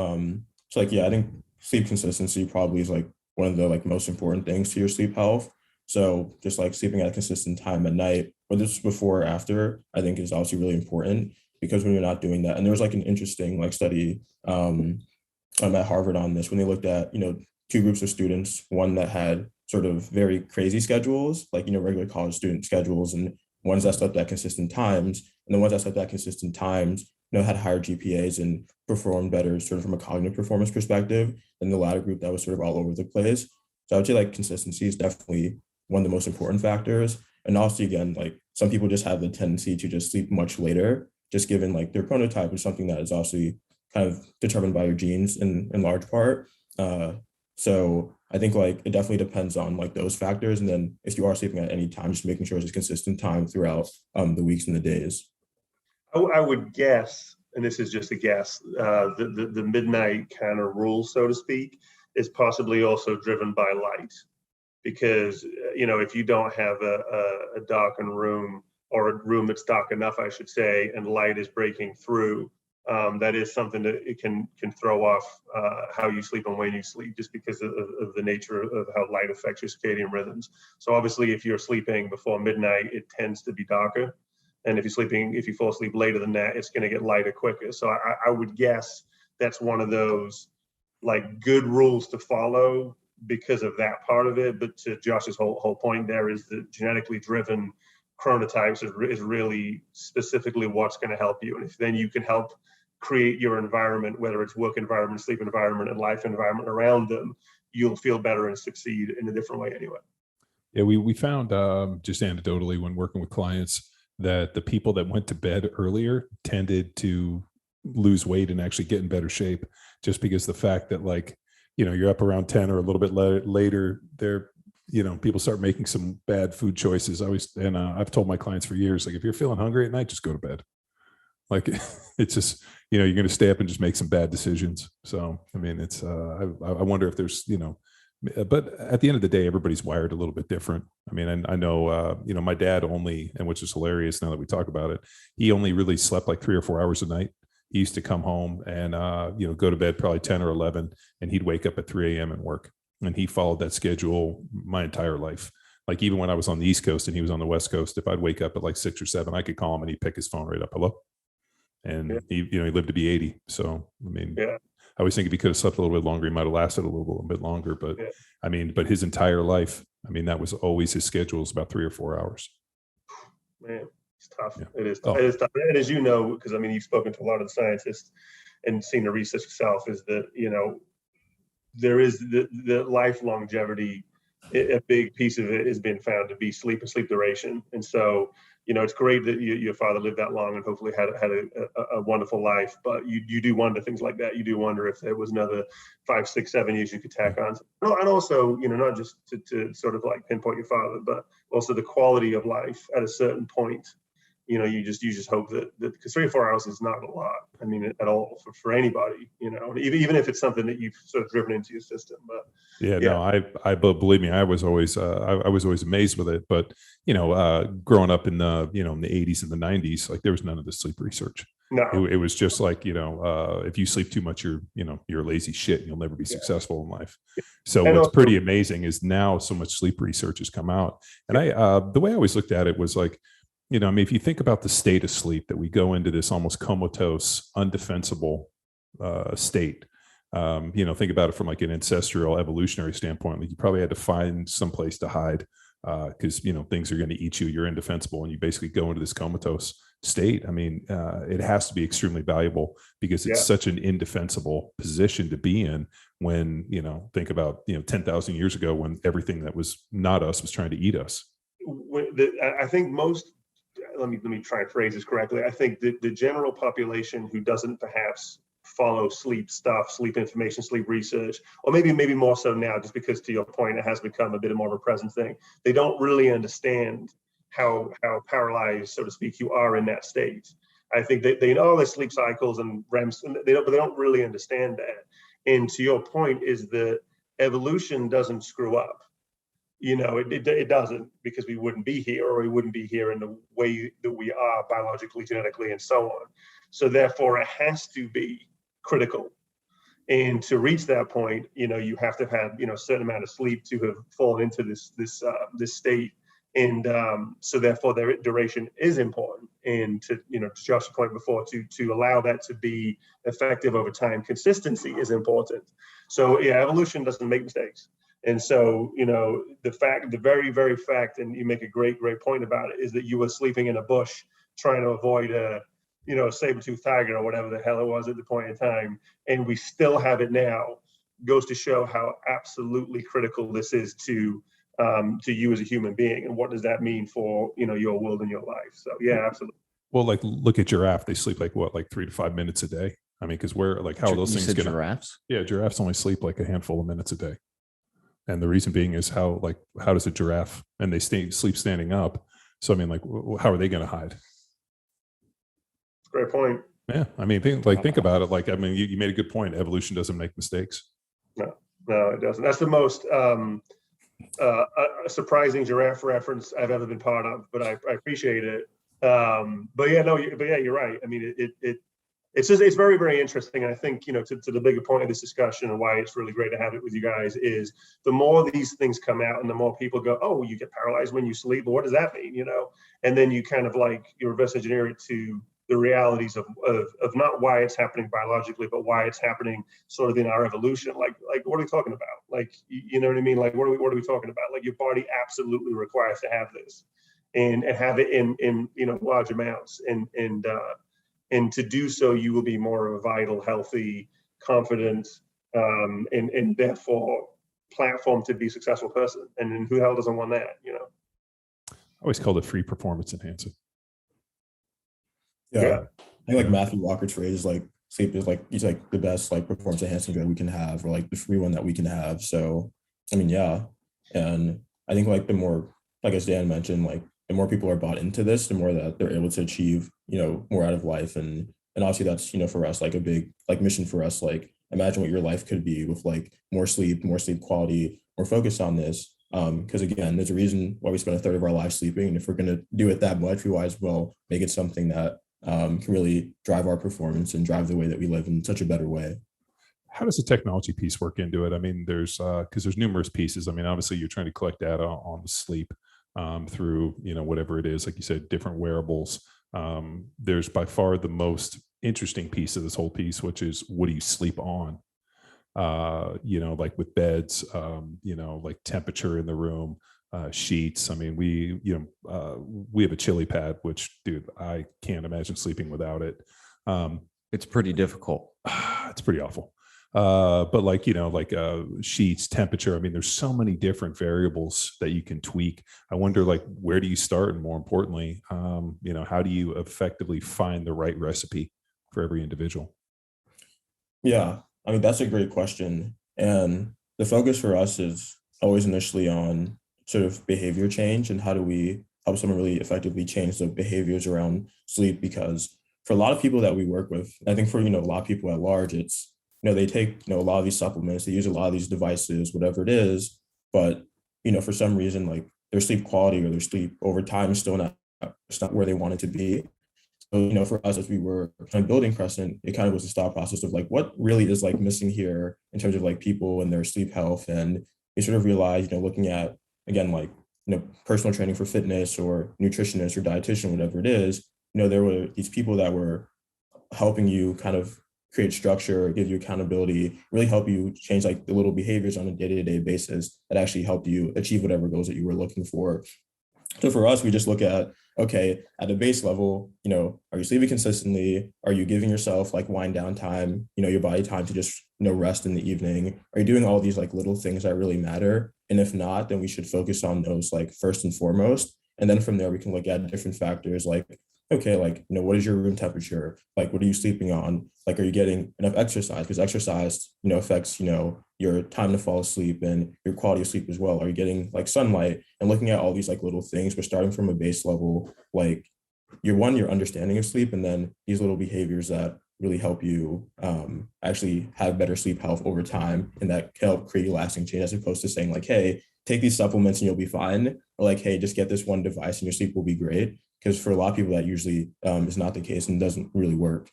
it's like, yeah, I think sleep consistency probably is like one of the like most important things to your sleep health. So just like sleeping at a consistent time at night, whether it's before or after, I think is also really important, because when you're not doing that, and there was like an interesting like study at Harvard on this, when they looked at, 2 groups of students, one that had sort of very crazy schedules, like, regular college student schedules, and ones that slept at consistent times, and the ones that slept at consistent times, had higher GPAs and performed better sort of from a cognitive performance perspective than the latter group that was sort of all over the place. So I would say like consistency is definitely one of the most important factors. And also, again, like some people just have the tendency to just sleep much later, just given like their chronotype is something that is also kind of determined by your genes in large part. So I think like it definitely depends on like those factors. And then if you are sleeping at any time, just making sure it's a consistent time throughout the weeks and the days. I would guess, and this is just a guess, the midnight kind of rule, so to speak, is possibly also driven by light. Because, if you don't have a darkened room, or a room that's dark enough, I should say, and light is breaking through, that is something that it can throw off how you sleep and when you sleep, just because of the nature of how light affects your circadian rhythms. So obviously, if you're sleeping before midnight, it tends to be darker. And if you fall asleep later than that, it's going to get lighter quicker. So I would guess that's one of those like good rules to follow because of that part of it. But to Josh's whole point there is that genetically driven chronotypes is really specifically what's going to help you. And if then you can help create your environment, whether it's work environment, sleep environment, and life environment around them, you'll feel better and succeed in a different way anyway. Yeah, we found just anecdotally when working with clients that the people that went to bed earlier tended to lose weight and actually get in better shape, just because the fact that like, you're up around 10 or a little bit later, people start making some bad food choices. I've told my clients for years, like, if you're feeling hungry at night, just go to bed. Like, it's just, you're going to stay up and just make some bad decisions. So, I mean, it's, I wonder if there's, but at the end of the day, everybody's wired a little bit different. I mean, I know, my dad only, and which is hilarious now that we talk about it, he only really slept like 3 or 4 hours a night. He used to come home and, go to bed probably 10 or 11, and he'd wake up at 3 a.m. and work. And he followed that schedule my entire life. Like, even when I was on the East Coast and he was on the West Coast, if I'd wake up at like 6 or 7, I could call him and he'd pick his phone right up. Hello. And he lived to be 80. So, I mean, I always think if he could have slept a little bit longer, he might have lasted a little bit longer. But I mean, but his entire life, I mean, that was always his schedule, is about 3 or 4 hours. Man, it's tough. Yeah. It is tough. It is tough. And as you know, because I mean, you've spoken to a lot of the scientists and seen the research yourself, is that, there is the life longevity. A big piece of it has been found to be sleep and sleep duration. And so, it's great that your father lived that long and hopefully had a wonderful life. But you do wonder things like that. You do wonder if there was another 5, 6, 7 years you could tack on. And also, not just to sort of like pinpoint your father, but also the quality of life at a certain point you just hope that because 3 or 4 hours is not a lot. I mean, at all for anybody, even if it's something that you've sort of driven into your system. But Yeah, no, but believe me, I was always amazed with it. But growing up in the in the 80s and the 90s, like there was none of this sleep research. no, It was just like if you sleep too much, you're a lazy shit and you'll never be successful in life. So And what's also- pretty amazing is now so much sleep research has come out, and the way I always looked at it was like, I mean, if you think about the state of sleep, that we go into this almost comatose, undefensible state. Think about it from like an ancestral evolutionary standpoint. Like you probably had to find some place to hide because things are going to eat you. You're indefensible, and you basically go into this comatose state. I mean, it has to be extremely valuable because it's such an indefensible position to be in. When think about 10,000 years ago, when everything that was not us was trying to eat us. I think most. Let me try and phrase this correctly. I think the general population who doesn't perhaps follow sleep stuff, sleep information, sleep research, or maybe more so now, just because to your point, it has become a bit more of a present thing. They don't really understand how paralyzed, so to speak, you are in that state. I think they know their sleep cycles and REMs, but they don't really understand that. And to your point is that evolution doesn't screw up. It doesn't, because we wouldn't be here, or we wouldn't be here in the way that we are biologically, genetically, and so on. So therefore, it has to be critical. And to reach that point, you have to have a certain amount of sleep to have fallen into this state. And so therefore, their duration is important. And to Josh's point before, to allow that to be effective over time, consistency is important. So evolution doesn't make mistakes. And so, the very, very fact, and you make a great point about it, is that you were sleeping in a bush trying to avoid a saber-toothed tiger or whatever the hell it was at the point in time, and we still have it now, goes to show how absolutely critical this is to you as a human being, and what does that mean for your world and your life. So absolutely. Well, like look at giraffe; they sleep like 3 to 5 minutes a day. I mean, because we're like, how are those things gonna? Giraffes? Yeah, giraffes only sleep like a handful of minutes a day, and the reason being is how does a giraffe, and they sleep standing up. So I mean, like, how are they going to hide? Great point. Yeah, I mean, think about it. Like, I mean, you made a good point. Evolution doesn't make mistakes. No, it doesn't. That's the most surprising giraffe reference I've ever been part of, but I appreciate it. But you're right. I mean, it's very, very interesting. And I think, to the bigger point of this discussion and why it's really great to have it with you guys is the more these things come out and the more people go, oh, you get paralyzed when you sleep. But what does that mean? And then you kind of you reverse engineer it to the realities of not why it's happening biologically, but why it's happening sort of in our evolution. Like what are we talking about? Like, you know what I mean? Like, what are we talking about? Like, your body absolutely requires to have this and have it in large amounts. And to do so, you will be more of a vital, healthy, confident, and therefore platform to be a successful person. And who the hell doesn't want that, I always called it free performance enhancing. Yeah. I think like Matthew Walker's phrase is like sleep is he's like the best performance enhancing drug we can have, or like the free one that we can have. So I mean, and I think the more, like as Dan mentioned, the more people are bought into this, the more that they're able to achieve more out of life. And obviously that's for us a big mission for us. Imagine what your life could be with more sleep quality, more focus on this. Because again, there's a reason why we spend a third of our life sleeping, and if we're going to do it that much, we might as well make it something that can really drive our performance and drive the way that we live in such a better way. How does the technology piece work into it? I mean, because there's numerous pieces. I mean, obviously you're trying to collect data on the sleep through whatever it is, like you said, different wearables. There's by far the most interesting piece of this whole piece, which is what do you sleep on? Like with beds, like temperature in the room, sheets. I mean, we have a chili pad, which, dude, I can't imagine sleeping without it. It's pretty difficult. It's pretty awful. But sheets, temperature. I mean, there's so many different variables that you can tweak. I wonder, where do you start? And more importantly, how do you effectively find the right recipe for every individual? Yeah, I mean, that's a great question. And the focus for us is always initially on sort of behavior change and how do we help someone really effectively change the behaviors around sleep. Because for a lot of people that we work with, I think for, a lot of people at large, it's, they take, a lot of these supplements, they use a lot of these devices, whatever it is, but, for some reason, like their sleep quality or their sleep over time is still not, it's not where they want it to be. So, for us, as we were kind of building Crescent, it kind of was a thought process of like, what really is like missing here in terms of like people and their sleep health. And we sort of realized, looking at, again, like, personal training for fitness or nutritionist or dietitian, whatever it is, there were these people that were helping you kind of create structure, give you accountability, really help you change like the little behaviors on a day-to-day basis that actually help you achieve whatever goals that you were looking for. So for us, we just look at, okay, at a base level, are you sleeping consistently? Are you giving yourself like wind down time, your body time to just, rest in the evening? Are you doing all these like little things that really matter? And if not, then we should focus on those like first and foremost. And then from there, we can look at different factors like, okay, like, what is your room temperature? Like, what are you sleeping on? Like, are you getting enough exercise? Because exercise, affects, your time to fall asleep and your quality of sleep as well. Are you getting like sunlight? And looking at all these like little things, but starting from a base level, like your understanding of sleep, and then these little behaviors that really help you actually have better sleep health over time, and that can help create lasting change, as opposed to saying like, hey, take these supplements and you'll be fine, or like, hey, just get this one device and your sleep will be great. Because for a lot of people, that usually is not the case and doesn't really work.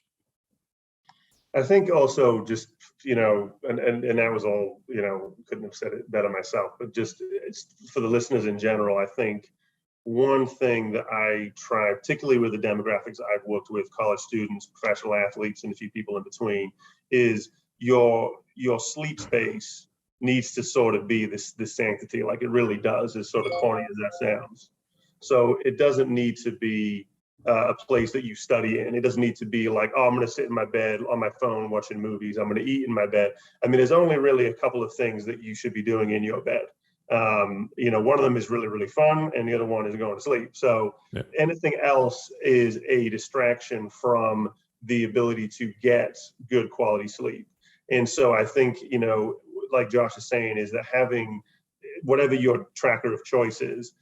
I think also just, and that was all, couldn't have said it better myself, but just for the listeners in general, I think one thing that I try, particularly with the demographics I've worked with, college students, professional athletes, and a few people in between, is your sleep space needs to sort of be this sanctity, like it really does, as sort of corny as that sounds. So it doesn't need to be a place that you study in. It doesn't need to be like, oh, I'm going to sit in my bed on my phone watching movies. I'm going to eat in my bed. I mean, there's only really a couple of things that you should be doing in your bed. One of them is really, really fun, and the other one is going to sleep. So anything else is a distraction from the ability to get good quality sleep. And so I think, like Josh is saying, is that having whatever your tracker of choice is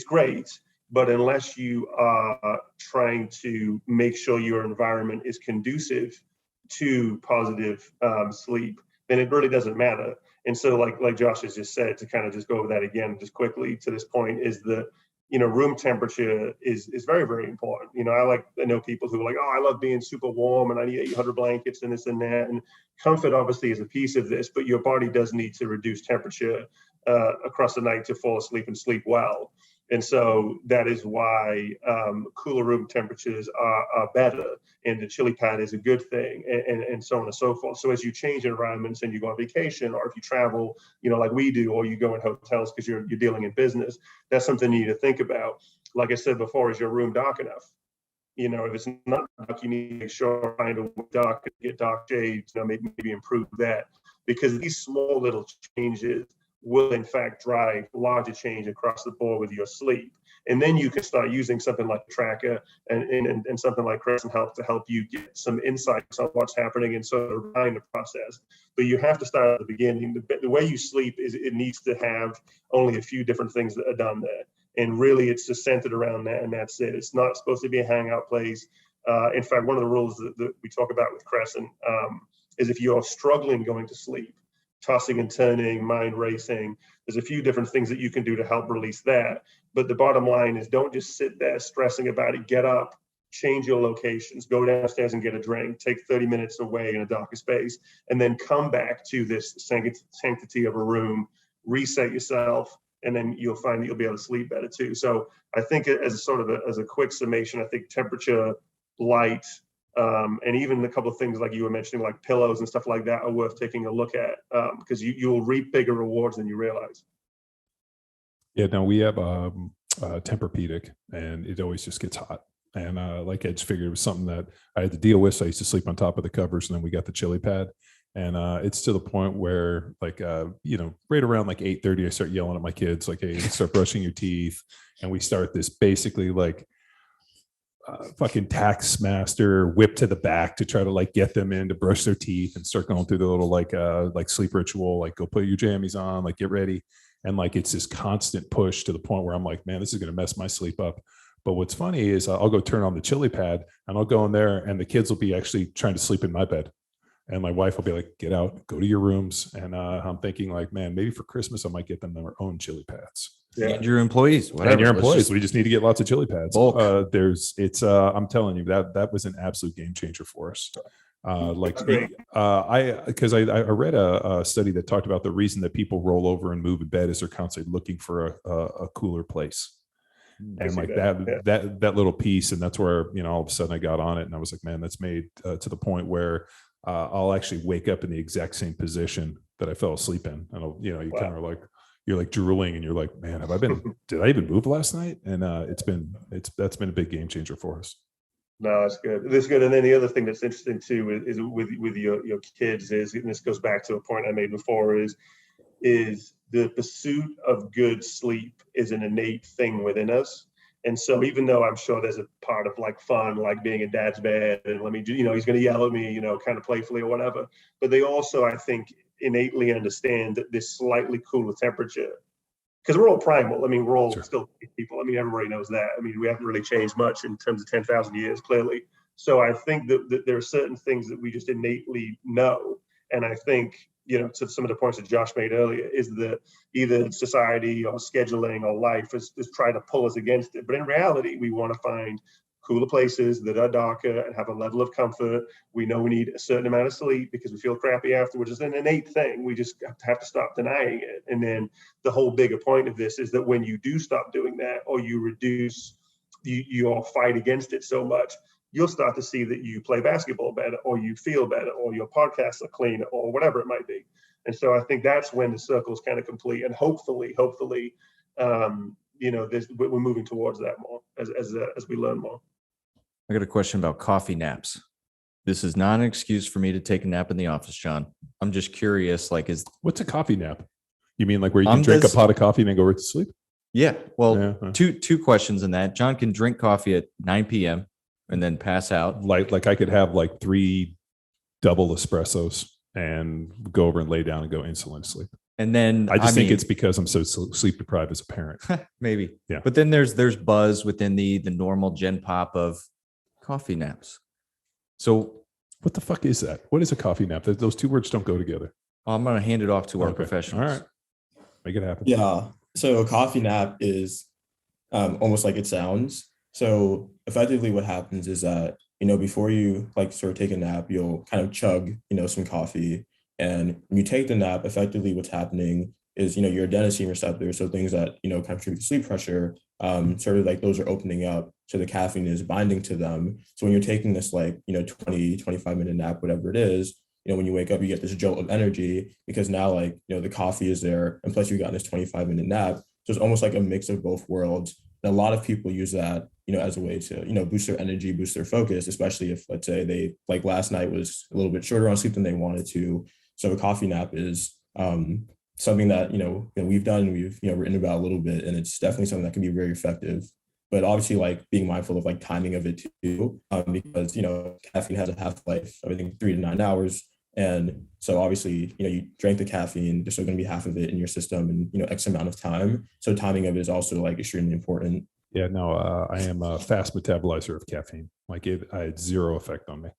great, but unless you are trying to make sure your environment is conducive to positive sleep, then it really doesn't matter. And so like Josh has just said, to kind of just go over that again, just quickly to this point, is that, room temperature is very, very important. I know people who are like, oh, I love being super warm and I need 800 blankets and this and that. And comfort obviously is a piece of this, but your body does need to reduce temperature across the night to fall asleep and sleep well. And so that is why cooler room temperatures are better, and the chili pad is a good thing, and so on and so forth. So as you change environments and you go on vacation, or if you travel, like we do, or you go in hotels because you're dealing in business, that's something you need to think about. Like I said before, is your room dark enough? If it's not dark, you need to make sure find a dark, get dark shades, maybe improve that, because these small little changes will in fact drive larger change across the board with your sleep. And then you can start using something like Tracker and something like Crescent Health to help you get some insights on what's happening and sort of refine the process. But you have to start at the beginning. The way you sleep is it needs to have only a few different things that are done there. And really it's just centered around that, and that's it. It's not supposed to be a hangout place. In fact, one of the rules that we talk about with Crescent is if you're struggling going to sleep, tossing and turning, mind racing, there's a few different things that you can do to help release that. But the bottom line is, don't just sit there stressing about it. Get up, change your locations, go downstairs and get a drink, take 30 minutes away in a darker space, and then come back to this sanctity of a room, reset yourself, and then you'll find that you'll be able to sleep better too. So I think as a quick summation, I think temperature, light, and even a couple of things like you were mentioning, like pillows and stuff like that, are worth taking a look at, because you'll reap bigger rewards than you realize. Yeah, no, we have Tempur-Pedic, and it always just gets hot. And like I just figured it was something that I had to deal with. So I used to sleep on top of the covers, and then we got the chili pad. And it's to the point where, like, right around like 8:30, I start yelling at my kids, like, hey, start brushing your teeth. And we start this basically like fucking tax master whip to the back to try to like get them in to brush their teeth and start going through the little like sleep ritual, like go put your jammies on, like get ready. And like, it's this constant push to the point where I'm like, man, this is going to mess my sleep up. But what's funny is I'll go turn on the chili pad and I'll go in there and the kids will be actually trying to sleep in my bed. And my wife will be like, get out, go to your rooms. And I'm thinking like, man, maybe for Christmas, I might get them their own chili pads. Yeah. And your employees, whatever. And your Let's employees, just- we just need to get lots of chili pads. Bulk. I'm telling you that was an absolute game changer for us. Great. Because I read a study that talked about the reason that people roll over and move in bed is they're constantly looking for a cooler place. And like that little piece, and that's where, all of a sudden I got on it and I was like, man, that's made to the point where I'll actually wake up in the exact same position that I fell asleep in. And I'll, you kind of like, you're like drooling and you're like, man, did I even move last night? And that's been a big game changer for us. No, that's good. That's good. And then the other thing that's interesting too is with your kids is, and this goes back to a point I made before, is the pursuit of good sleep is an innate thing within us. And so even though I'm sure there's a part of like fun, like being in dad's bed and let me do, he's going to yell at me, kind of playfully or whatever. But they also, I think, innately understand that this slightly cooler temperature, because we're all primal. I mean, we're all still people. I mean, everybody knows that. I mean, we haven't really changed much in terms of 10,000 years, clearly. So I think that there are certain things that we just innately know. And I think, to some of the points that Josh made earlier, is that either society or scheduling or life is trying to pull us against it. But in reality, we want to find cooler places that are darker and have a level of comfort. We know we need a certain amount of sleep because we feel crappy afterwards. It's an innate thing. We just have to stop denying it. And then the whole bigger point of this is that when you do stop doing that, or you reduce your fight against it so much, you'll start to see that you play basketball better, or you feel better, or your podcasts are cleaner, or whatever it might be. And so I think that's when the circle is kind of complete. And hopefully, we're moving towards that more as we learn more. I got a question about coffee naps. This is not an excuse for me to take a nap in the office, John. I'm just curious, what's a coffee nap? You mean like where you can drink a pot of coffee and then go right to sleep? Yeah. Well, two questions in that. John can drink coffee at 9 p.m. and then pass out. Like I could have like 3 double espressos and go over and lay down and go instantly to sleep. And then I think it's because I'm so sleep deprived as a parent. Maybe. Yeah. But then there's buzz within the normal gen pop of coffee naps. So what the fuck is that? What is a coffee nap? Those two words don't go together. I'm going to hand it off to our professionals. All right. Make it happen. Yeah. So a coffee nap is almost like it sounds. So effectively what happens is that, before you sort of take a nap, you'll kind of chug, some coffee. And when you take the nap, effectively what's happening is, your adenosine receptors, so things that, contribute to sleep pressure, sort of those are opening up. So the caffeine is binding to them. So when you're taking this 20, 25-minute nap, whatever it is, when you wake up, you get this jolt of energy because now the coffee is there. And plus you got this 25-minute nap. So it's almost like a mix of both worlds. And a lot of people use that, as a way to, boost their energy, boost their focus, especially if, let's say they last night was a little bit shorter on sleep than they wanted to. So a coffee nap is something that, we've done, we've, written about a little bit, and it's definitely something that can be very effective. But obviously being mindful of timing of it too, because, caffeine has a half-life of I think 3 to 9 hours. And so obviously, you drank the caffeine, there's still going to be half of it in your system in, X amount of time. So timing of it is also extremely important. Yeah, no, I am a fast metabolizer of caffeine. I had zero effect on me.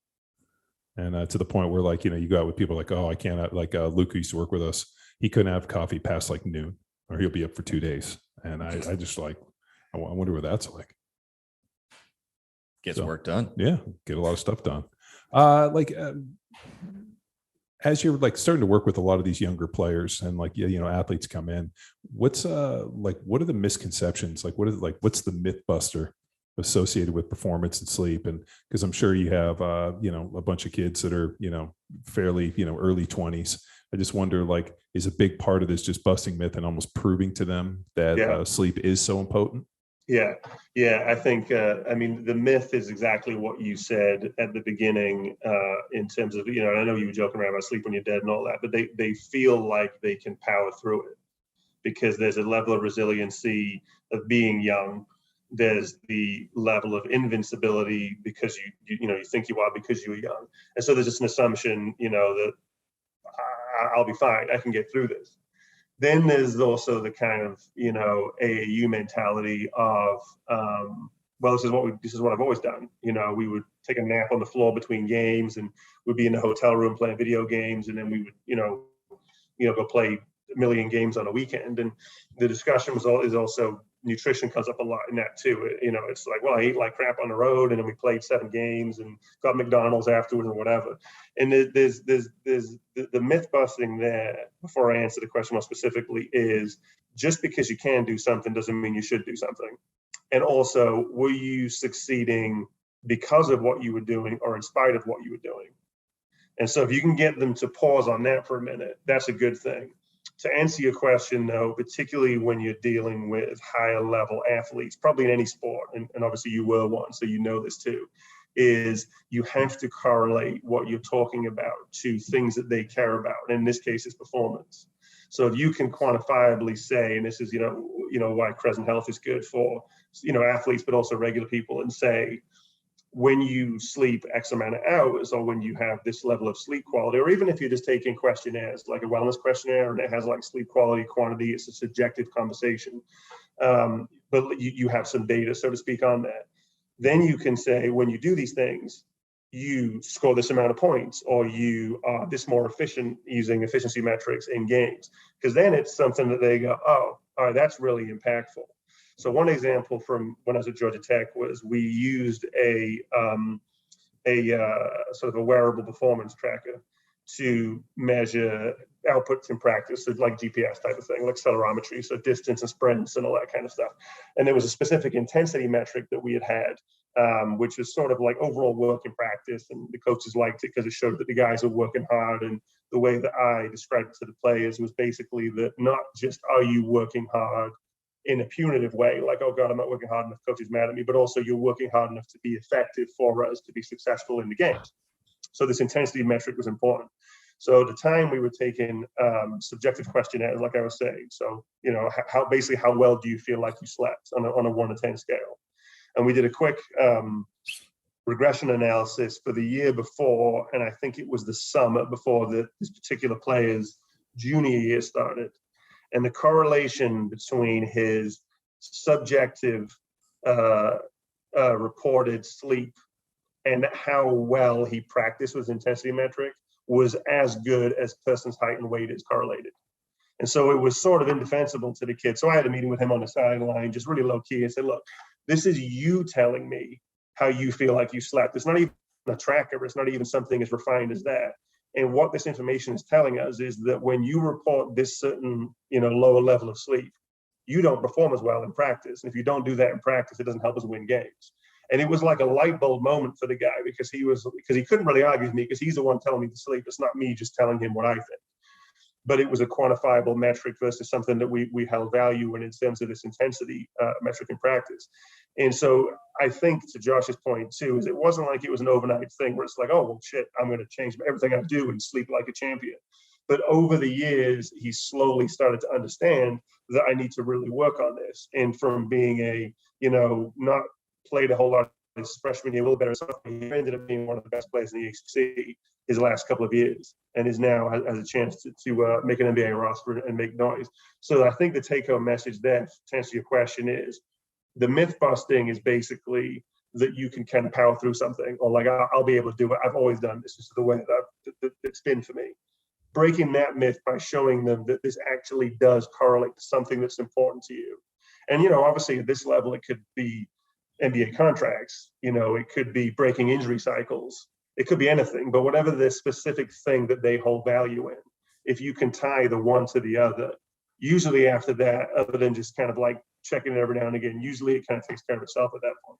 And to the point where you go out with people oh, I can't, Luke who used to work with us, he couldn't have coffee past noon or he'll be up for 2 days. And I just I wonder what that's like. Gets work done. Yeah, get a lot of stuff done. As you're starting to work with a lot of these younger players and athletes come in, what's what are the misconceptions? What's the myth buster associated with performance and sleep? And because I'm sure you have a bunch of kids that are fairly early 20s. I just wonder is a big part of this just busting myth and almost proving to them that sleep is so important? Yeah. I think, the myth is exactly what you said at the beginning in terms of, and I know you were joking around about sleep when you're dead and all that, but they feel like they can power through it because there's a level of resiliency of being young. There's the level of invincibility because you think you are because you were young. And so there's just an assumption, that I'll be fine. I can get through this. Then there's also the kind of, AAU mentality of, well, this is what I've always done. We would take a nap on the floor between games, and we'd be in the hotel room playing video games, and then we would, go play a million games on a weekend. And the discussion is also nutrition comes up a lot in that too. It's like, well, I ate like crap on the road, and then we played 7 games and got McDonald's afterwards or whatever. And there's the myth busting there, before I answer the question more specifically, is just because you can do something doesn't mean you should do something. And also, were you succeeding because of what you were doing or in spite of what you were doing? And so if you can get them to pause on that for a minute, that's a good thing. To answer your question, though, particularly when you're dealing with higher level athletes, probably in any sport, and obviously you were one, so you know this too, is you have to correlate what you're talking about to things that they care about. And in this case, it's performance. So if you can quantifiably say, and this is, why Crescent Health is good for, athletes, but also regular people, and say, when you sleep X amount of hours, or when you have this level of sleep quality, or even if you're just taking questionnaires, like a wellness questionnaire, and it has like sleep quality, quantity, it's a subjective conversation. But you have some data, so to speak, on that. Then you can say, when you do these things, you score this amount of points, or you are this more efficient using efficiency metrics in games. Because then it's something that they go, oh, all right, that's really impactful. So one example from when I was at Georgia Tech was we used a sort of a wearable performance tracker to measure outputs in practice, so like GPS type of thing, like accelerometry, so distance and sprints and all that kind of stuff. And there was a specific intensity metric that we had, which was sort of like overall work in practice, and the coaches liked it because it showed that the guys were working hard. And the way that I described it to the players was basically that not just are you working hard in a punitive way, like, oh God, I'm not working hard enough, coach is mad at me, but also you're working hard enough to be effective for us to be successful in the games. So this intensity metric was important. So at the time we were taking subjective questionnaires, like I was saying. So, how well do you feel like you slept on a 1 to 10 scale? And we did a quick regression analysis for the year before, and I think it was the summer before this particular player's junior year started. And the correlation between his subjective reported sleep and how well he practiced with intensity metric was as good as person's height and weight is correlated. And so it was sort of indefensible to the kid. So I had a meeting with him on the sideline, just really low key, and said, look, this is you telling me how you feel like you slept. It's not even a tracker. It's not even something as refined as that. And what this information is telling us is that when you report this certain, lower level of sleep, you don't perform as well in practice. And if you don't do that in practice, it doesn't help us win games. And it was like a light bulb moment for the guy, because he couldn't really argue with me, because he's the one telling me to sleep. It's not me just telling him what I think. But it was a quantifiable metric versus something that we held value in terms of this intensity metric in practice. And so I think, to Josh's point too, is it wasn't like it was an overnight thing where it's like, oh, well, shit, I'm going to change everything I do and sleep like a champion. But over the years, he slowly started to understand that I need to really work on this. And from being not played a whole lot his freshman year, a little better, he ended up being one of the best players in the ACC his last couple of years, and is now has a chance to make an NBA roster and make noise. So I think the take-home message there, to answer your question, is the myth busting is basically that you can kind of power through something, or like, I'll be able to do it. I've always done this. This is the way that it's been for me. Breaking that myth by showing them that this actually does correlate to something that's important to you. And, obviously at this level, it could be NBA contracts, it could be breaking injury cycles, it could be anything, but whatever the specific thing that they hold value in, if you can tie the one to the other, usually after that, other than just kind of like checking it every now and again, usually it kind of takes care of itself at that point.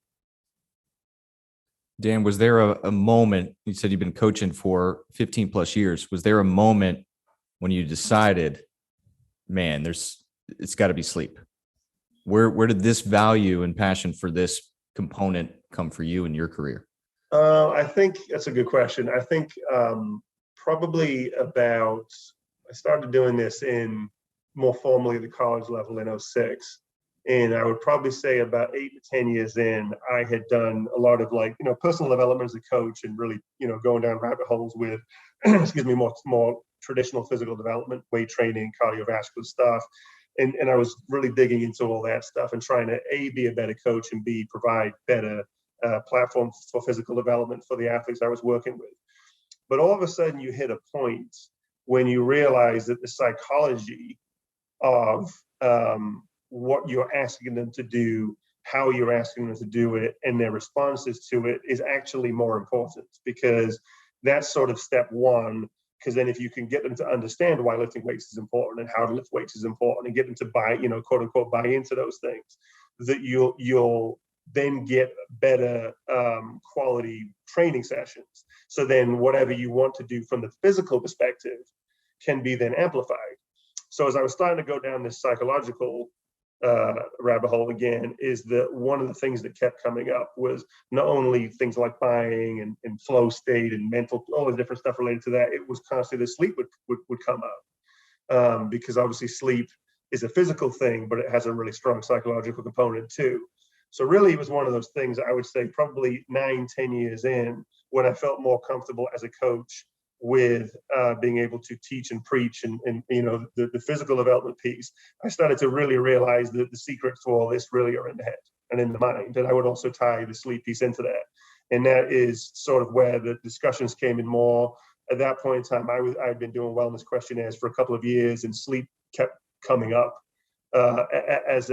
Dan, was there a moment, you said you've been coaching for 15 plus years. Was there a moment when you decided, man, it's got to be sleep? Where did this value and passion for this component come for you in your career? I think that's a good question. I think probably I started doing this in more formally at the college level in 2006. And I would probably say about 8 to 10 years in, I had done a lot of personal development as a coach, and really, going down rabbit holes with, more traditional physical development, weight training, cardiovascular stuff. And I was really digging into all that stuff and trying to A, be a better coach, and B, provide better platforms for physical development for the athletes I was working with. But all of a sudden you hit a point when you realize that the psychology of what you're asking them to do, how you're asking them to do it, and their responses to it is actually more important, because that's sort of step one. Because then if you can get them to understand why lifting weights is important and how to lift weights is important, and get them to buy, quote unquote, buy into those things, that you'll then get better quality training sessions. So then whatever you want to do from the physical perspective can be then amplified. So as I was starting to go down this psychological rabbit hole again, is that one of the things that kept coming up was not only things like buying and flow state and mental, all the different stuff related to that. It was constantly the sleep would come up, because obviously sleep is a physical thing, but it has a really strong psychological component too. So really it was one of those things, I would say probably 9-10 years in, when I felt more comfortable as a coach with being able to teach and preach and the physical development piece. I started to really realize that the secrets to all this really are in the head and in the mind. And I would also tie the sleep piece into that. And that is sort of where the discussions came in more. At that point in time, I'd been doing wellness questionnaires for a couple of years, and sleep kept coming up as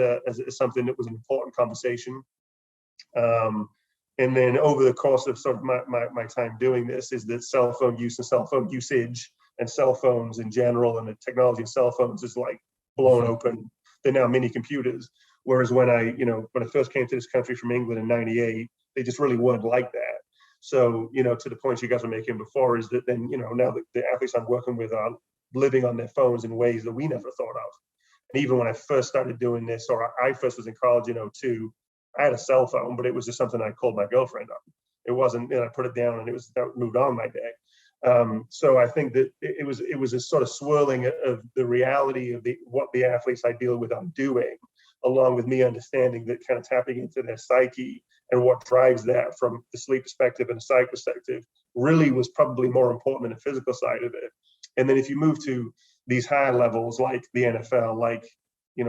something that was an important conversation. And then over the course of sort of my time doing this, is that cell phone use and cell phone usage and cell phones in general, and the technology of cell phones is like blown open. They're now mini computers. Whereas when I first came to this country from England in '98, they just really weren't like that. So, to the point you guys were making before, is that then, now the athletes I'm working with are living on their phones in ways that we never thought of. And even when I first started doing this, or I first was in college in '02, I had a cell phone, but it was just something I called my girlfriend on. It wasn't, I put it down and that moved on my day. So I think that it was a sort of swirling of the reality of what the athletes I deal with are doing, along with me understanding that, kind of tapping into their psyche and what drives that from the sleep perspective and the psych perspective really was probably more important than the physical side of it. And then if you move to these higher levels, like the NFL, like,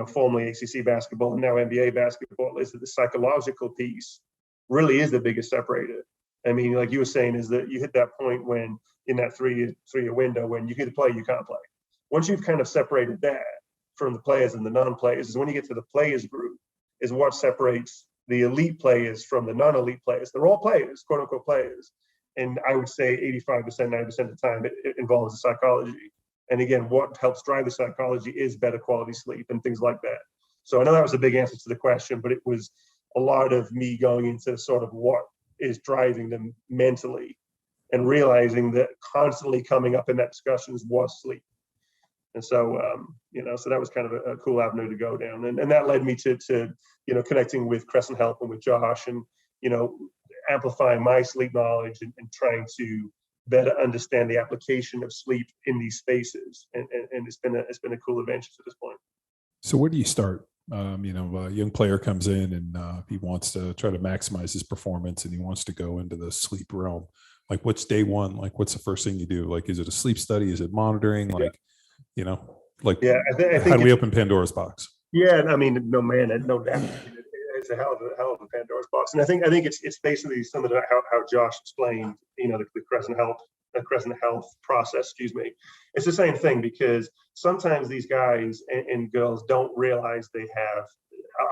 formerly ACC basketball and now NBA basketball, is that the psychological piece really is the biggest separator. I mean, like you were saying, is that you hit that point when, in that three-year window, when you can either play, you can't play. Once you've kind of separated that from the players and the non-players, is when you get to the players group, is what separates the elite players from the non-elite players. They're all players, quote unquote players. And I would say 85%, 90% of the time, it involves the psychology. And again, what helps drive the psychology is better quality sleep and things like that. So I know that was a big answer to the question, but it was a lot of me going into sort of what is driving them mentally, and realizing that constantly coming up in that discussions was sleep. And so, so that was kind of a cool avenue to go down. And that led me to connecting with Crescent Health and with Josh, and, amplifying my sleep knowledge and trying to better understand the application of sleep in these spaces. And it's been a cool adventure to this point. So where do you start? A young player comes in and he wants to try to maximize his performance, and he wants to go into the sleep realm. Like, what's day one? Like, what's the first thing you do? Like, is it a sleep study? Is it monitoring? Like, Yeah. I think how do we open Pandora's box? Yeah, I mean, no doubt. It's a hell of a Pandora's box, and I think it's basically some of how Josh explained, the Crescent Health process. Excuse me. It's the same thing, because sometimes these guys and girls don't realize they have.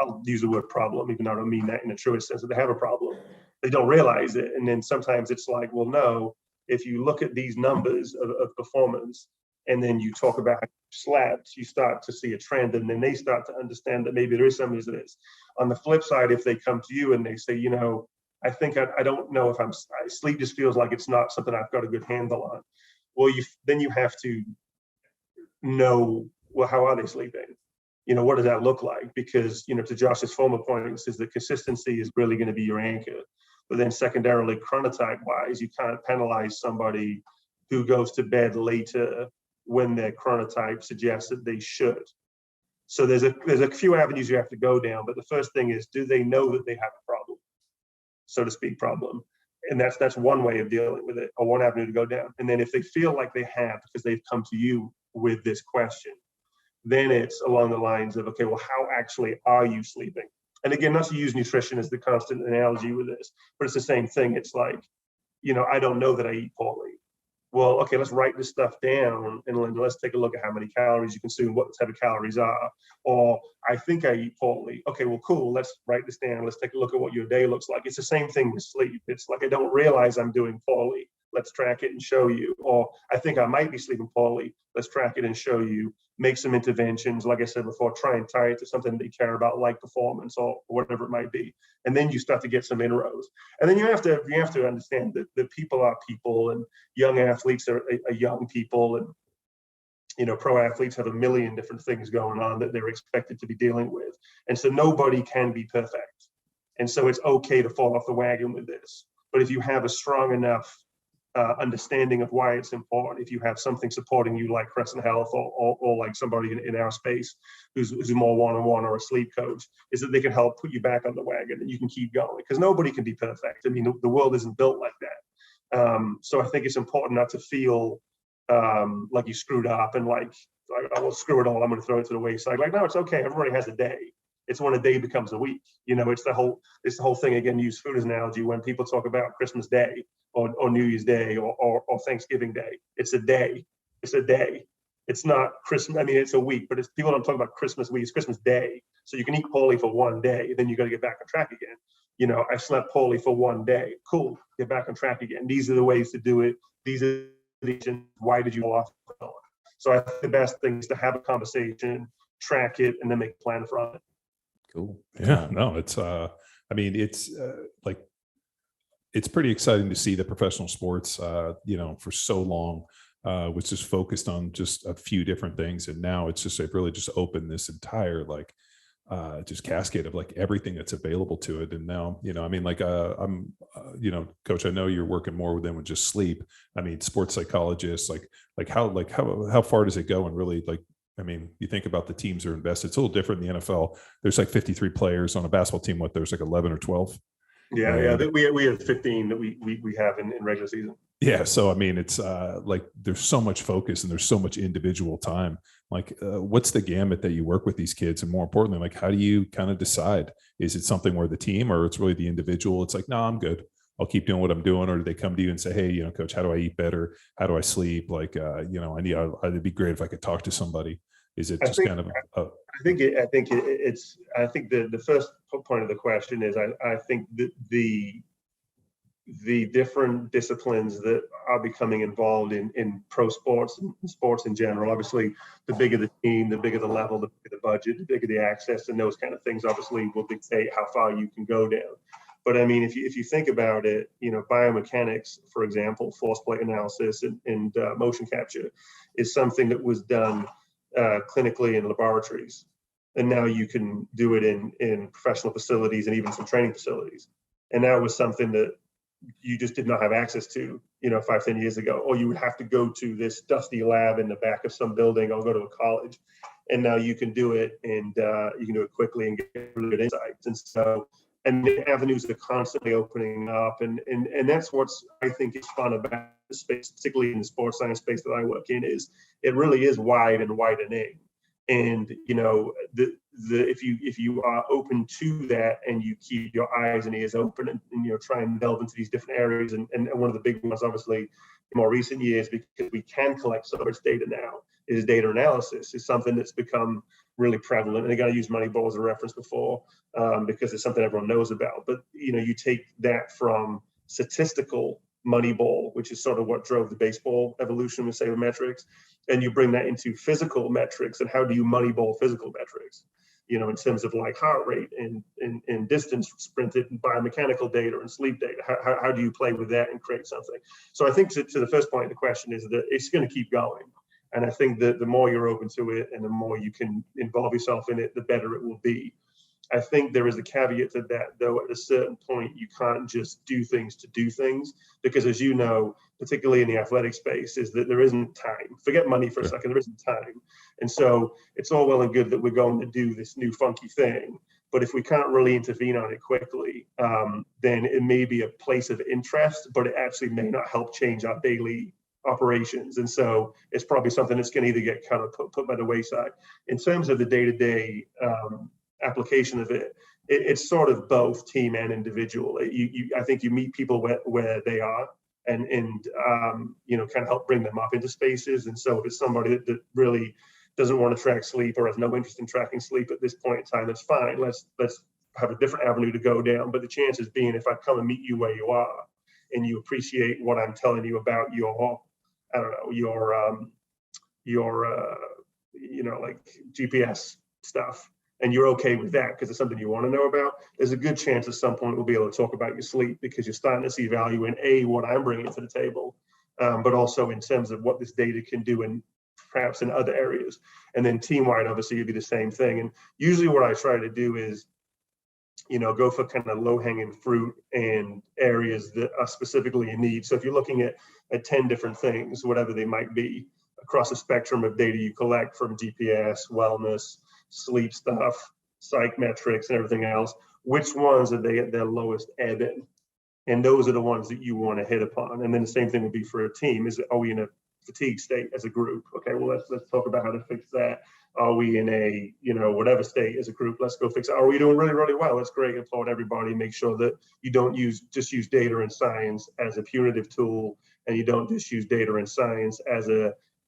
I'll use the word problem, even though I don't mean that in the truest sense, that they have a problem. They don't realize it, and then sometimes it's like, well, no. If you look at these numbers of performance, and then you talk about slabs, you start to see a trend, and then they start to understand that maybe there is some of this. On the flip side, if they come to you and they say, I think I don't know if sleep just feels like it's not something I've got a good handle on. Well, then you have to know, well, how are they sleeping? What does that look like? Because, to Josh's former points, is that consistency is really going to be your anchor. But then secondarily, chronotype wise, you can't penalize somebody who goes to bed later when their chronotype suggests that they should. So there's a few avenues you have to go down, but the first thing is, do they know that they have a problem, so to speak, problem? And that's one way of dealing with it, or one avenue to go down. And then if they feel like they have, because they've come to you with this question, then it's along the lines of, okay, well, how actually are you sleeping? And again, not to use nutrition as the constant analogy with this, but it's the same thing. It's like, I don't know that I eat poorly. Well, okay, let's write this stuff down and let's take a look at how many calories you consume, what the type of calories are. Or I think I eat poorly. Okay, well, cool. Let's write this down. Let's take a look at what your day looks like. It's the same thing with sleep. It's like, I don't realize I'm doing poorly. Let's track it and show you. Or I think I might be sleeping poorly. Let's track it and show you. Make some interventions. Like I said before, try and tie it to something that you care about, like performance or whatever it might be. And then you start to get some inroads. And then you have to understand that people are people, and young athletes are young people, and pro athletes have a million different things going on that they're expected to be dealing with. And so nobody can be perfect. And so it's okay to fall off the wagon with this. But if you have a strong enough understanding of why it's important, if you have something supporting you like Crescent Health or like somebody in our space who's more one-on-one, or a sleep coach, is that they can help put you back on the wagon and you can keep going, because nobody can be perfect. I mean, the world isn't built like that. So I think it's important not to feel like you screwed up and like, I will screw it all, I'm going to throw it to the wayside. Like, no, it's okay. Everybody has a day. It's when a day becomes a week. It's the whole thing. Again, use food as an analogy. When people talk about Christmas Day or New Year's Day or Thanksgiving Day, it's a day. It's a day. It's not Christmas. I mean, it's a week, but people don't talk about Christmas week. It's Christmas Day. So you can eat poorly for one day, then you got to get back on track again. I slept poorly for one day. Cool. Get back on track again. These are the ways to do it. These are the reasons. Why did you fall off? So I think the best thing is to have a conversation, track it, and then make a plan from it. Cool. Yeah, no, it's like, it's pretty exciting to see the professional sports, for so long, was just focused on just a few different things. And now it's just, it really just opened this entire, just cascade of like everything that's available to it. And now, I'm, coach, I know you're working more with them with just sleep. I mean, sports psychologists, how far does it go? And really, you think about the teams are invested. It's a little different in the NFL. There's like 53 players on a basketball team. There's like 11 or 12. Yeah. We have 15 that we have in regular season. Yeah. So, it's there's so much focus and there's so much individual time. What's the gamut that you work with these kids? And more importantly, how do you kind of decide? Is it something where the team, or it's really the individual? It's like, no, I'm good. I'll keep doing what I'm doing. Or do they come to you and say, hey, coach, how do I eat better? How do I sleep? It'd be great if I could talk to somebody. Is it just kind of? I think the first point of the question is, I think the different disciplines that are becoming involved in pro sports and sports in general. Obviously, the bigger the team, the bigger the level, the bigger the budget, the bigger the access, and those kind of things obviously will dictate how far you can go down. But if you think about it, biomechanics, for example, force plate analysis and motion capture is something that was done clinically in laboratories. And now you can do it in professional facilities and even some training facilities. And that was something that you just did not have access to, 5-10 years ago, or you would have to go to this dusty lab in the back of some building or go to a college. And now you can do it, and you can do it quickly and get really good insights. And so, and the avenues are constantly opening up. And that's what's, I think, is fun about the space, particularly in the sports science space that I work in, is it really is wide and widening. And, if you are open to that and you keep your eyes and ears open and try and delve into these different areas, and one of the big ones, obviously, in more recent years, because we can collect so much data now, is data analysis. Is something that's become really prevalent. And again, I used Moneyball as a reference before because it's something everyone knows about. But, you take that from statistical Moneyball, which is sort of what drove the baseball evolution with sabermetrics, and you bring that into physical metrics. And how do you Moneyball physical metrics? In terms of like heart rate and distance sprinted and biomechanical data and sleep data. How do you play with that and create something? So I think to the first point of the question is that it's going to keep going. And I think that the more you're open to it and the more you can involve yourself in it, the better it will be. I think there is a caveat to that, though. At a certain point, you can't just do things to do things, because, as you know, particularly in the athletic space, is that there isn't time. Forget money for a second, there isn't time. And so it's all well and good that we're going to do this new funky thing, But if we can't really intervene on it quickly, then it may be a place of interest, but it actually may not help change our daily operations. And so it's probably something that's going to either get kind of put by the wayside. In terms of the day-to-day application of it, it's sort of both team and individual. I think you meet people where they are, and kind of help bring them up into spaces. And so if it's somebody that really doesn't want to track sleep or has no interest in tracking sleep at this point in time, that's fine. Let's have a different avenue to go down. But the chances being, if I come and meet you where you are and you appreciate what I'm telling you about your, I don't know, your like GPS stuff, and you're okay with that because it's something you want to know about, there's a good chance at some point we'll be able to talk about your sleep, because you're starting to see value in what I'm bringing to the table, but also in terms of what this data can do and perhaps in other areas. And then team-wide, obviously, it'd be the same thing. And usually what I try to do is, go for kind of low-hanging fruit and areas that are specifically in need. So if you're looking at 10 different things, whatever they might be, across a spectrum of data you collect from GPS, wellness, sleep stuff, psych metrics, and everything else, which ones are they at their lowest ebb in? And those are the ones that you want to hit upon. And then the same thing would be for a team. Are we in a fatigue state as a group? Okay, well, let's talk about how to fix that. Are we in a, whatever state as a group? Let's go fix it. Are we doing really, really well? That's great. Applaud everybody. Make sure that you don't just use data and science as a punitive tool, and you don't just use data and science as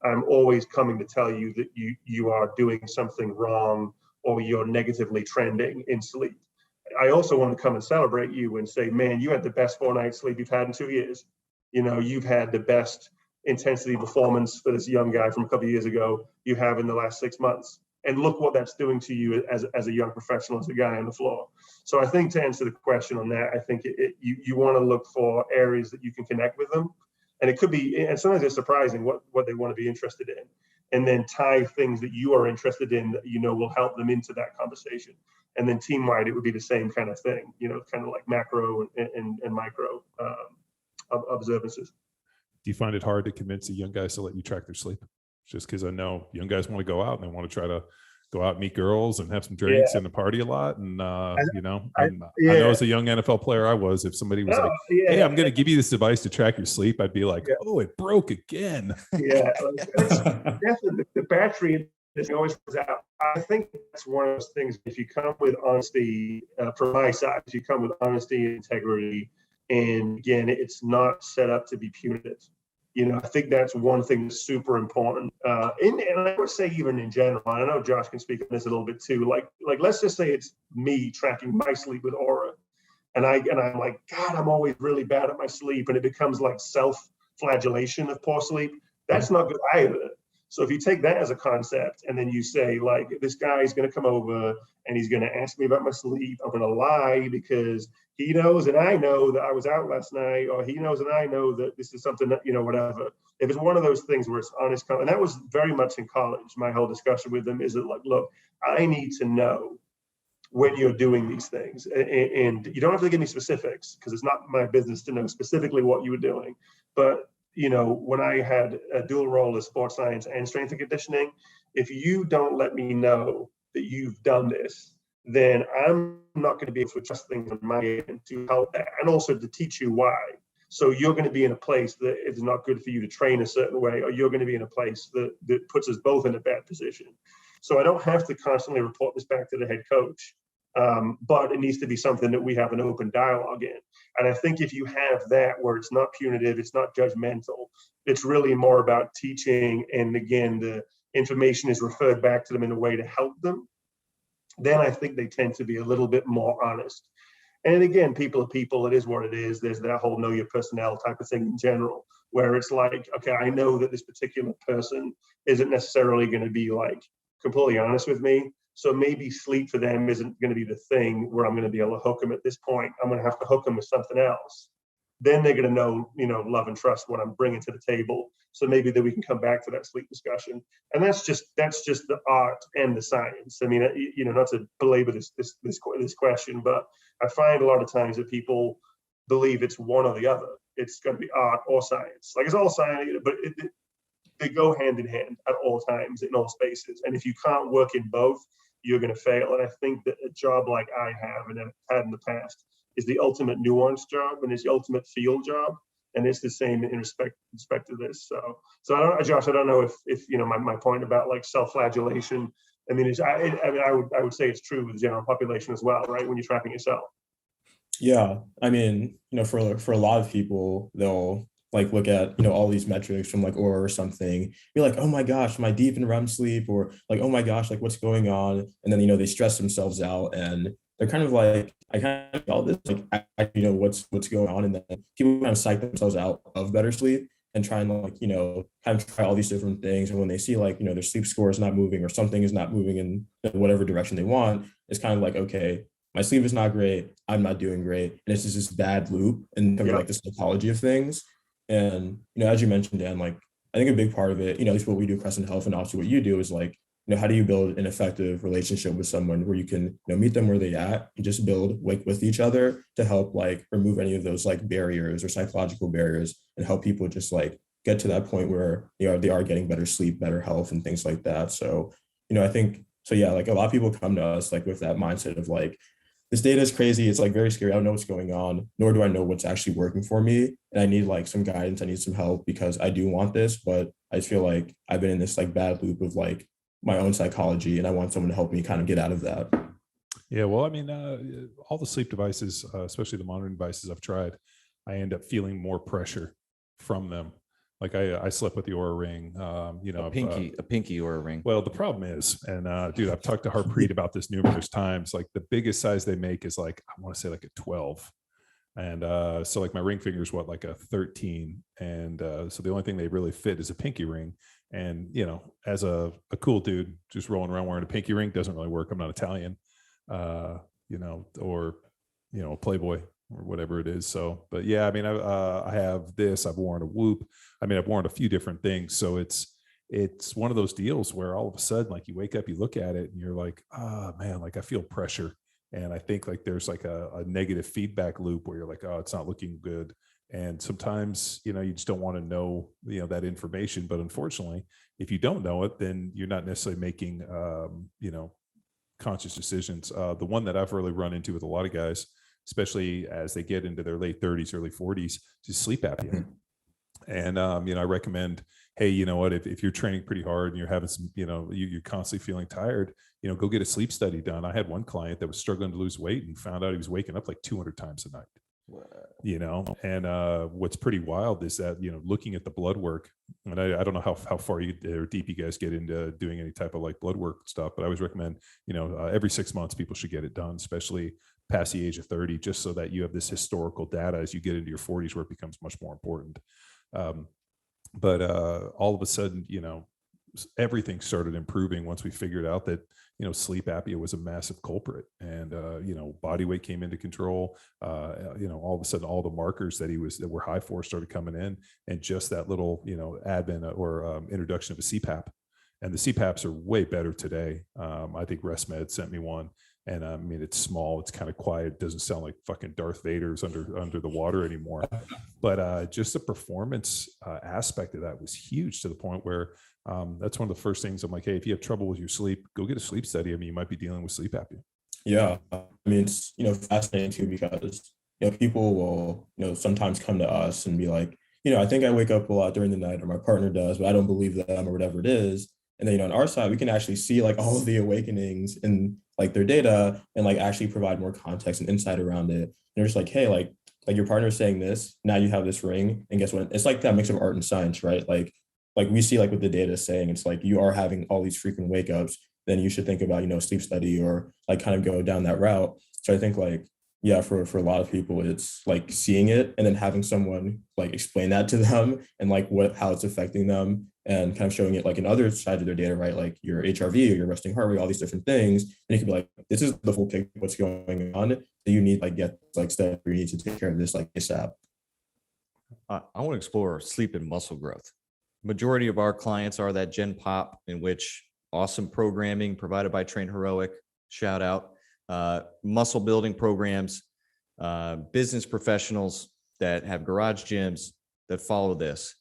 I'm always coming to tell you that you are doing something wrong or you're negatively trending in sleep. I also want to come and celebrate you and say, man, you had the best 4 nights sleep you've had in 2 years. You've had the best intensity performance for this young guy from a couple of years ago you have in the last 6 months. And look what that's doing to you as a young professional, as a guy on the floor. So I think, to answer the question on that, I think you want to look for areas that you can connect with them. And it could be, and sometimes it's surprising what they want to be interested in, and then tie things that you are interested in that will help them into that conversation. And then team-wide, it would be the same kind of thing, kind of like macro and micro observances. Do you find it hard to convince the young guys to let you track their sleep? Just because I know young guys want to go out and they want to try to go out and meet girls and have some drinks and party a lot. And, I know as a young NFL player, if somebody was hey, I'm going to give you this device to track your sleep, I'd be like, oh, it broke again. Definitely the battery always goes out. I think that's one of those things. If you come with honesty, from my side, if you come with honesty and integrity, and again, it's not set up to be punitive. I think that's one thing that's super important. And I would say even in general, I know Josh can speak on this a little bit too. Like let's just say it's me tracking my sleep with Aura, and I'm like, God, I'm always really bad at my sleep, and it becomes like self-flagellation of poor sleep. That's not good either. So if you take that as a concept, and then you say, like, this guy is going to come over and he's going to ask me about my sleep, I'm going to lie because he knows and I know that I was out last night, or he knows and I know that this is something that, whatever. If it's one of those things where it's honest, and that was very much in college, my whole discussion with them is that, like, look, I need to know when you're doing these things. And you don't have to give me specifics, because it's not my business to know specifically what you were doing. But when I had a dual role as sports science and strength and conditioning, if you don't let me know that you've done this, then I'm not going to be able to adjust things on my end to help that, and also to teach you why. So you're going to be in a place that it's not good for you to train a certain way, or you're going to be in a place that puts us both in a bad position. So I don't have to constantly report this back to the head coach. But it needs to be something that we have an open dialogue in. And I think if you have that, where it's not punitive, it's not judgmental, it's really more about teaching, and again, the information is referred back to them in a way to help them, then I think they tend to be a little bit more honest. And again, people are people, it is what it is. There's that whole know your personnel type of thing in general, where it's like, okay, I know that this particular person isn't necessarily going to be like completely honest with me. So maybe sleep for them isn't going to be the thing where I'm going to be able to hook them at this point. I'm going to have to hook them with something else. Then they're going to know, love and trust what I'm bringing to the table. So maybe then we can come back to that sleep discussion. And that's just the art and the science. I mean, not to belabor this question, but I find a lot of times that people believe it's one or the other. It's going to be art or science. Like, it's all science, but they go hand in hand at all times in all spaces. And if you can't work in both, you're going to fail. And I think that a job like I have and have had in the past is the ultimate nuance job, and it's the ultimate field job. And it's the same in respect to this. So I don't, Josh, I don't know if you know my point about like self-flagellation. I mean, I would say it's true with the general population as well, right? When you're trapping yourself. Yeah, I mean, for a lot of people, they'll like look at all these metrics from like Aura or something, be like, oh my gosh, am I deep in REM sleep, or like, oh my gosh, like what's going on? And then they stress themselves out, and they're kind of like, I kind of all this like what's going on, and then people kind of psych themselves out of better sleep and try and like kind of try all these different things, and when they see like their sleep score is not moving or something is not moving in whatever direction they want, it's kind of like, okay, my sleep is not great, I'm not doing great, and it's just this bad loop in terms of like the psychology of things. And as you mentioned, Dan, like I think a big part of it, at least what we do at Crescent Health, and obviously what you do, is like how do you build an effective relationship with someone where you can meet them where they at and just build like with each other to help like remove any of those like barriers or psychological barriers, and help people just like get to that point where they are getting better sleep, better health, and things like that. So I think so, yeah, like a lot of people come to us like with that mindset of like, this data is crazy, it's like very scary, I don't know what's going on, nor do I know what's actually working for me, and I need like some guidance, I need some help, because I do want this, but I just feel like I've been in this like bad loop of like my own psychology, and I want someone to help me kind of get out of that. Yeah, well, I mean, all the sleep devices, especially the monitoring devices I've tried, I end up feeling more pressure from them. Like I slept with the Aura Ring, a pinky Aura Ring. Well, the problem is, and dude, I've talked to Harpreet about this numerous times. Like the biggest size they make is like, I want to say like a 12. And so like my ring finger is what, like a 13. And so the only thing they really fit is a pinky ring. And, as a cool dude just rolling around wearing a pinky ring doesn't really work. I'm not Italian, or, a Playboy or whatever it is. So, but yeah, I mean, I have this, I've worn a Whoop. I mean, I've worn a few different things. So it's one of those deals where all of a sudden, like you wake up, you look at it and you're like, oh man, like I feel pressure. And I think like there's like a negative feedback loop where you're like, oh, it's not looking good. And sometimes, you just don't want to know, that information. But unfortunately, if you don't know it, then you're not necessarily making, conscious decisions. The one that I've really run into with a lot of guys, especially as they get into their late 30s, early 40s, is sleep apnea. And, I recommend, hey, you know what, if you're training pretty hard and you're having some, you're constantly feeling tired, go get a sleep study done. I had one client that was struggling to lose weight and found out he was waking up like 200 times a night. Wow. And what's pretty wild is that, looking at the blood work, and I don't know how far or deep you guys get into doing any type of like blood work stuff, but I always recommend, every 6 months people should get it done, especially past the age of 30, just so that you have this historical data as you get into your 40s where it becomes much more important. But all of a sudden, everything started improving once we figured out that, sleep apnea was a massive culprit, and, body weight came into control. All of a sudden, all the markers that were high for started coming in, and just that little, advent or introduction of a CPAP, and the CPAPs are way better today. I think ResMed sent me one. And I mean, it's small, it's kind of quiet, it doesn't sound like fucking Darth Vader's under the water anymore. But just the performance aspect of that was huge, to the point where that's one of the first things I'm like, hey, if you have trouble with your sleep, go get a sleep study. I mean, you might be dealing with sleep apnea. Yeah, I mean, it's fascinating too, because people will sometimes come to us and be like, I think I wake up a lot during the night, or my partner does, but I don't believe them, or whatever it is. And then, on our side, we can actually see like all of the awakenings in like their data, and like actually provide more context and insight around it. And they're just like, hey, like your partner is saying this, now you have this ring. And guess what? It's like that mix of art and science, right? Like we see like what the data is saying, it's like you are having all these frequent wake ups, then you should think about, sleep study, or like kind of go down that route. So I think like, yeah, for a lot of people, it's like seeing it and then having someone like explain that to them, and like how it's affecting them, and kind of showing it like in other sides of their data, right? Like your HRV or your resting heart rate, all these different things. And you can be like, this is the full picture of what's going on. So you need like get like step, you need to take care of this like ASAP. I want to explore sleep and muscle growth. Majority of our clients are that Gen Pop, in which awesome programming provided by Train Heroic, shout out, muscle building programs, business professionals that have garage gyms that follow this.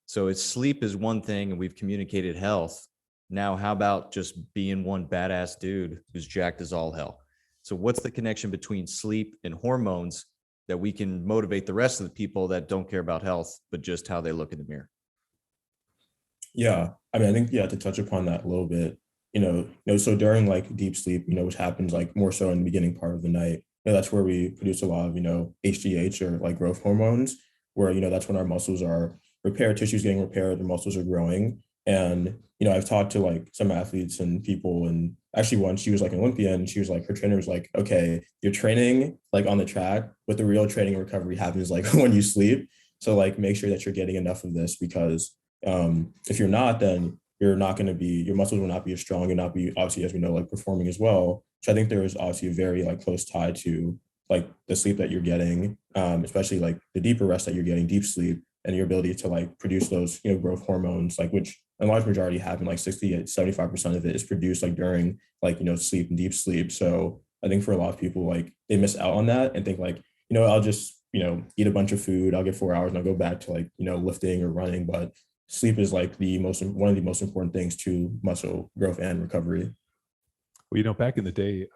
So it's sleep is one thing, and we've communicated health. Now, how about just being one badass dude who's jacked as all hell? So what's the connection between sleep and hormones that we can motivate the rest of the people that don't care about health, but just how they look in the mirror? Yeah, I mean, I think to touch upon that a little bit, so during like deep sleep, which happens like more so in the beginning part of the night, that's where we produce a lot of HGH, or like growth hormones, where that's when our muscles are repaired, tissues getting repaired, the muscles are growing. And I've talked to like some athletes and people, and actually once she was like an Olympian, and she was like, her trainer was like, okay, you're training like on the track, but the real training and recovery happens like when you sleep. So like make sure that you're getting enough of this, because if you're not, then you're not going to be, your muscles will not be as strong and not be, obviously, as we know, like performing as well. So I think there is obviously a very like close tie to like the sleep that you're getting, especially like the deeper rest that you're getting, deep sleep, and your ability to like produce those, growth hormones, like which a large majority happen, like 60 to 75% of it is produced like during like, sleep and deep sleep. So I think for a lot of people, like they miss out on that and think like, I'll just, eat a bunch of food, I'll get 4 hours and I'll go back to like, lifting or running. But sleep is like one of the most important things to muscle growth and recovery. Well, back in the day,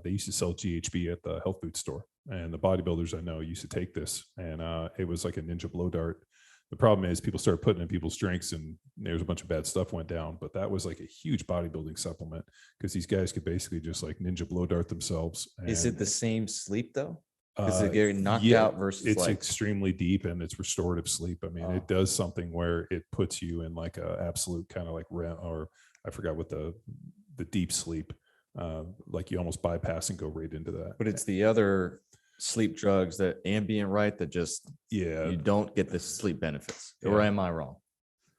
they used to sell GHB at the health food store, and the bodybuilders I know used to take this, and it was like a ninja blow dart. The problem is people started putting in people's drinks, and there's a bunch of bad stuff went down. But that was like a huge bodybuilding supplement, because these guys could basically just like ninja blow dart themselves. Is it the same sleep though? Because It's getting knocked out versus it's like extremely deep, and it's restorative sleep. I mean, it does something where it puts you in like a absolute kind of like REM, or I forgot what the deep sleep, like you almost bypass and go right into that. But it's the other sleep drugs, that Ambien, right? That just, you don't get the sleep benefits. Or am I wrong?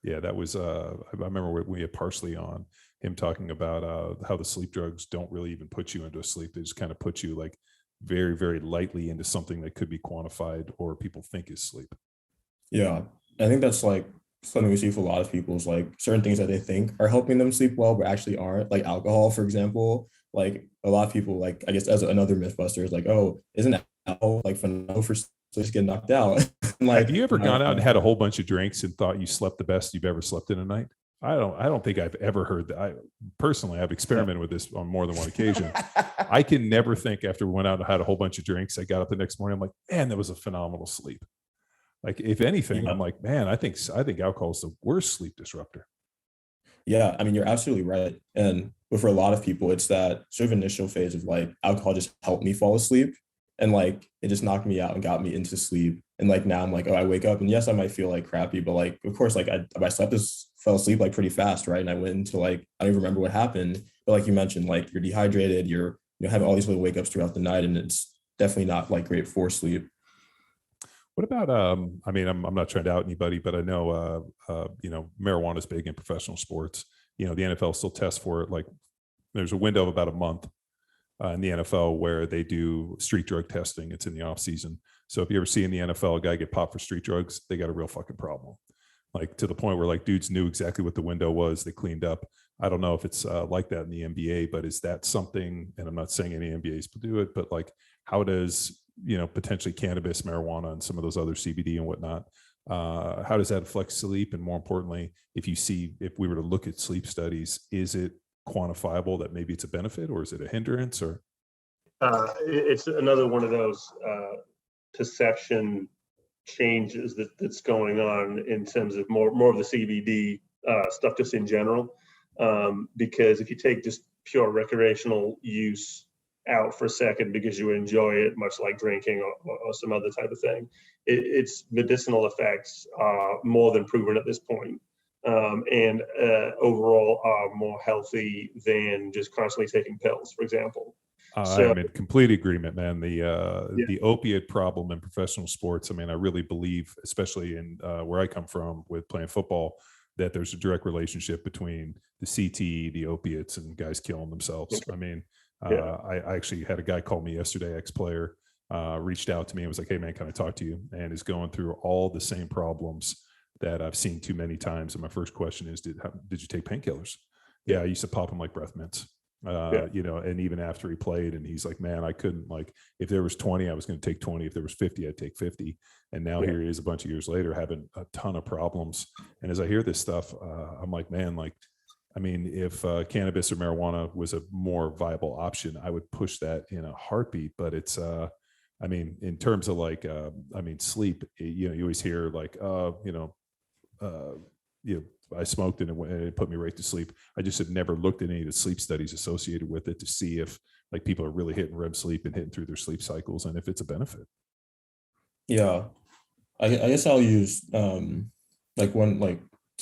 Yeah, that was I remember we had Parsley on, him talking about how the sleep drugs don't really even put you into a sleep. They just kind of put you like very, very lightly into something that could be quantified or people think is sleep. Yeah, I think that's like something we see for a lot of people, is like certain things that they think are helping them sleep well, but actually aren't. Like alcohol, for example. Like a lot of people, like I guess as another mythbuster, is like, oh, isn't alcohol like phenomenal for just getting knocked out? Like, have you ever gone out and had a whole bunch of drinks and thought you slept the best you've ever slept in a night? I don't think I've ever heard that. I personally, I've experimented with this on more than one occasion. I can never think after we went out and had a whole bunch of drinks, I got up the next morning, I'm like, man, that was a phenomenal sleep. Like, if anything, I'm like, man, I think alcohol is the worst sleep disruptor. Yeah, I mean, you're absolutely right. But for a lot of people, it's that sort of initial phase of like alcohol just helped me fall asleep, and like it just knocked me out and got me into sleep. And like now I'm like, oh, I wake up and yes, I might feel like crappy, but like of course, like I fell asleep like pretty fast, right? And I went into like, I don't even remember what happened. But like you mentioned, like you're dehydrated, you're having all these little wake ups throughout the night, and it's definitely not like great for sleep. What about I mean, I'm not trying to out anybody, but I know marijuana is big in professional sports. The NFL still tests for it. Like there's a window of about a month in the NFL where they do street drug testing. It's in the off season. So if you ever see in the NFL a guy get popped for street drugs, they got a real fucking problem. Like to the point where like dudes knew exactly what the window was. They cleaned up. I don't know if it's like that in the NBA, but is that something, and I'm not saying any NBAs will do it, but like how does, potentially cannabis, marijuana, and some of those other CBD and whatnot, how does that affect sleep? And more importantly, if we were to look at sleep studies, is it quantifiable that maybe it's a benefit, or is it a hindrance? Or it's another one of those perception changes that's going on in terms of more of the CBD stuff just in general. Because if you take just pure recreational use out for a second because you enjoy it, much like drinking or some other type of thing, its medicinal effects are more than proven at this point, and overall are more healthy than just constantly taking pills, for example. I'm in complete agreement, man. The opiate problem in professional sports, I mean, I really believe, especially in where I come from with playing football, that there's a direct relationship between the CTE, the opiates, and guys killing themselves. I mean, I actually had a guy call me yesterday, ex-player, reached out to me and was like, hey, man, can I talk to you? And is going through all the same problems that I've seen too many times. And my first question is, did you take painkillers? Yeah, I used to pop them like breath mints. And even after he played, and he's like, man, I couldn't, like, if there was 20, I was going to take 20. If there was 50, I'd take 50. And now here he is a bunch of years later having a ton of problems. And as I hear this stuff, I'm like, man, like I mean, if cannabis or marijuana was a more viable option, I would push that in a heartbeat. But it's, I mean, in terms of like, I mean, sleep, you know, you always hear like, uh, you know, I smoked and it put me right to sleep. I just had never looked at any of the sleep studies associated with it to see if like people are really hitting REM sleep and hitting through their sleep cycles and if it's a benefit. Yeah, I guess I'll use like one like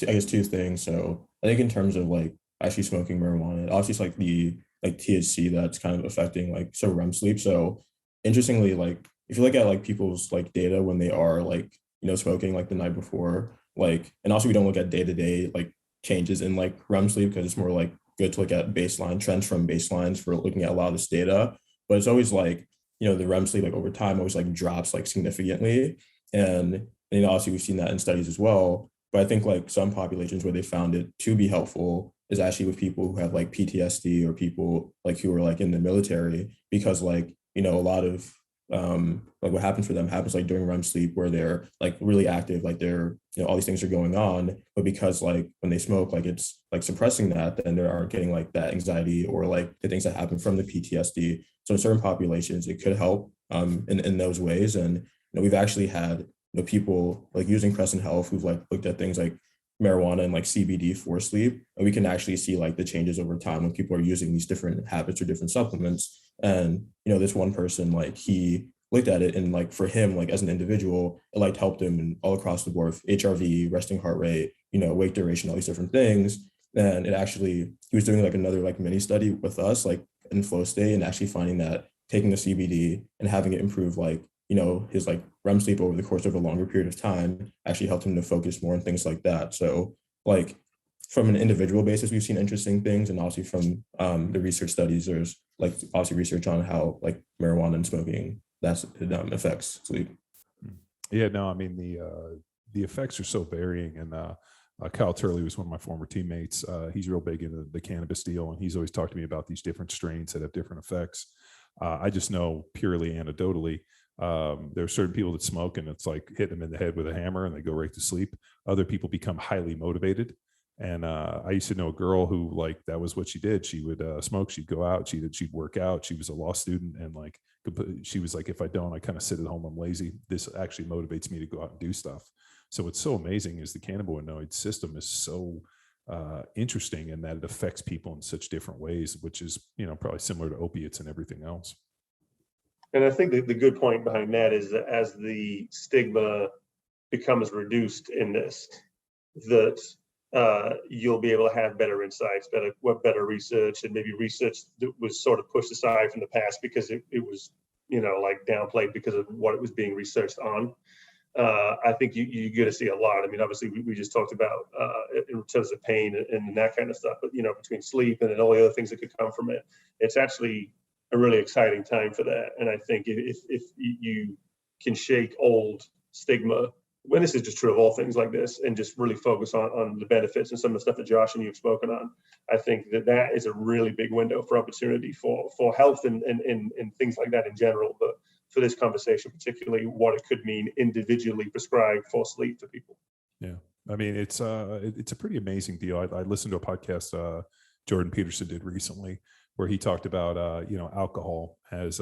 I guess two things. So I think in terms of like actually smoking marijuana, obviously it's like the like THC that's kind of affecting like so REM sleep. So interestingly, like if you look at like people's like data when they are like smoking like the night before, like and also we don't look at day to day like changes in like REM sleep because it's more like good to look at baseline trends from baselines for looking at a lot of this data. But it's always like the REM sleep like over time always like drops like significantly. And obviously we've seen that in studies as well. But I think like some populations where they found it to be helpful is actually with people who have like PTSD or people like who are like in the military, because like, a lot of like what happens for them happens like during REM sleep where they're like really active, like they're, all these things are going on, but because like when they smoke, like it's like suppressing that, then they aren't getting like that anxiety or like the things that happen from the PTSD. So in certain populations, it could help in those ways. And we've actually had people like using Crescent Health who've like looked at things like marijuana and like CBD for sleep, and we can actually see like the changes over time when people are using these different habits or different supplements. And this one person, like he looked at it and like for him, like as an individual, it like helped him and all across the board, HRV, resting heart rate, wake duration, all these different things. And it actually, he was doing like another like mini study with us, like in flow state, and actually finding that taking the CBD and having it improve like his like REM sleep over the course of a longer period of time actually helped him to focus more on things like that. So like from an individual basis, we've seen interesting things, and obviously from the research studies, there's like obviously research on how like marijuana and smoking affects sleep. Yeah, no, I mean the effects are so varying, and Kyle Turley was one of my former teammates. He's real big into the cannabis deal, and he's always talked to me about these different strains that have different effects. I just know purely anecdotally, there are certain people that smoke and it's like hitting them in the head with a hammer and they go right to sleep. Other people become highly motivated. And I used to know a girl who like that was what she did. She would smoke. She'd go out. She'd work out. She was a law student, and like she was like, if I don't, I kind of sit at home. I'm lazy. This actually motivates me to go out and do stuff. So what's so amazing is the cannabinoid system is so interesting in that it affects people in such different ways, which is probably similar to opiates and everything else. And I think the good point behind that is that as the stigma becomes reduced in this, that you'll be able to have better insights, better research, and maybe research that was sort of pushed aside from the past because it was, like downplayed because of what it was being researched on. I think you're going to see a lot. I mean, obviously, we just talked about in terms of pain and that kind of stuff, but, between sleep and then all the other things that could come from it, it's actually a really exciting time for that. And I think if you can shake old stigma, when this is just true of all things like this, and just really focus on the benefits and some of the stuff that Josh and you have spoken on, I think that is a really big window for opportunity for health and things like that in general. But for this conversation, particularly what it could mean individually prescribed for sleep to people. Yeah. I mean, it's a pretty amazing deal. I listened to a podcast Jordan Peterson did recently where he talked about, alcohol as,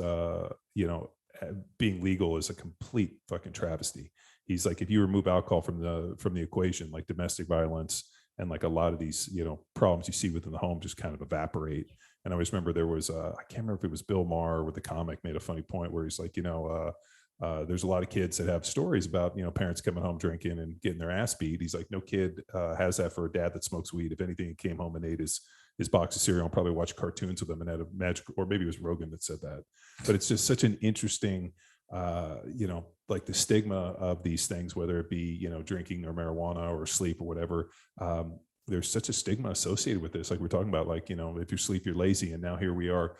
being legal is a complete fucking travesty. He's like, if you remove alcohol from the equation, like domestic violence and like a lot of these, problems you see within the home just kind of evaporate. And I always remember there was, I can't remember if it was Bill Maher with the comic made a funny point where he's like, there's a lot of kids that have stories about, parents coming home drinking and getting their ass beat. He's like, no kid has that for a dad that smokes weed. If anything, he came home and ate his box of cereal and probably watched cartoons with him and had a magic, or maybe it was Rogan that said that. But it's just such an interesting, like the stigma of these things, whether it be, drinking or marijuana or sleep or whatever. There's such a stigma associated with this. Like we're talking about, like, if you sleep, you're lazy. And now here we are,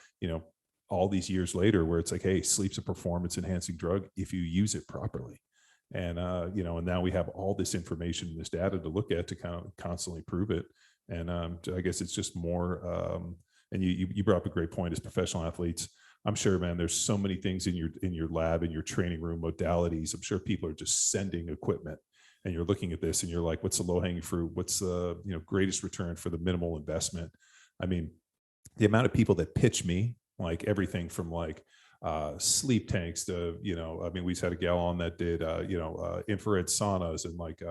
all these years later where it's like, hey, sleep's a performance enhancing drug if you use it properly. And, and now we have all this information and this data to look at to kind of constantly prove it. And I guess it's just more, and you brought up a great point as professional athletes. I'm sure, man, there's so many things in your lab, in your training room modalities. I'm sure people are just sending equipment and you're looking at this and you're like, what's the low hanging fruit? What's the, greatest return for the minimal investment? I mean, the amount of people that pitch me, like everything from like sleep tanks to, we just had a gal on that did, infrared saunas and like,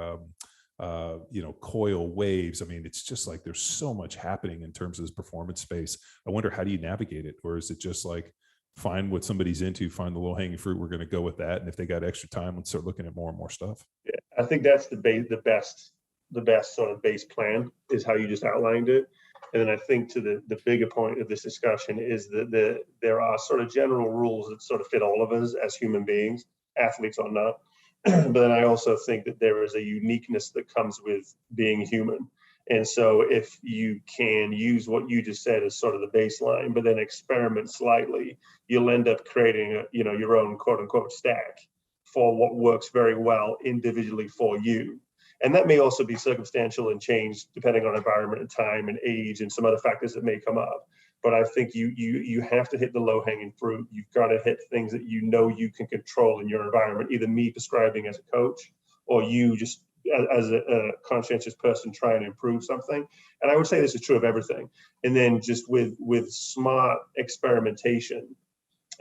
coil waves. I mean, it's just like there's so much happening in terms of this performance space. I wonder, how do you navigate it? Or is it just like, find what somebody's into, find the low hanging fruit, we're going to go with that, and if they got extra time, let's start looking at more and more stuff? Yeah, I think that's the best sort of base plan is how you just outlined it. And then I think to the bigger point of this discussion is that there are sort of general rules that sort of fit all of us as human beings, athletes or not. But then I also think that there is a uniqueness that comes with being human. And so if you can use what you just said as sort of the baseline, but then experiment slightly, you'll end up creating your own quote unquote stack for what works very well individually for you. And that may also be circumstantial and change depending on environment and time and age and some other factors that may come up. But I think you have to hit the low hanging fruit. You've got to hit things that you can control in your environment, either me prescribing as a coach or you just as a conscientious person trying to improve something. And I would say this is true of everything. And then just with smart experimentation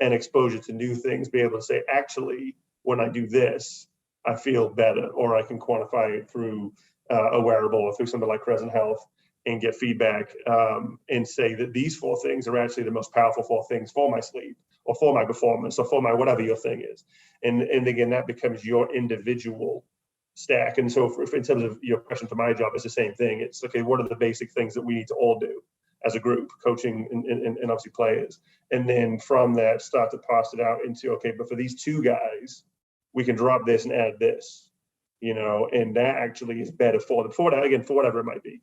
and exposure to new things, be able to say, actually, when I do this, I feel better, or I can quantify it through a wearable or through something like Crescent Health and get feedback and say that these 4 things are actually the most powerful 4 things for my sleep or for my performance or for my whatever your thing is. And again, that becomes your individual stack. And so in terms of your question for my job, it's the same thing. It's okay, what are the basic things that we need to all do as a group, coaching and obviously players? And then from that, start to parse it out into, okay, but for these 2 guys, we can drop this and add this, and that actually is better for them, for whatever it might be.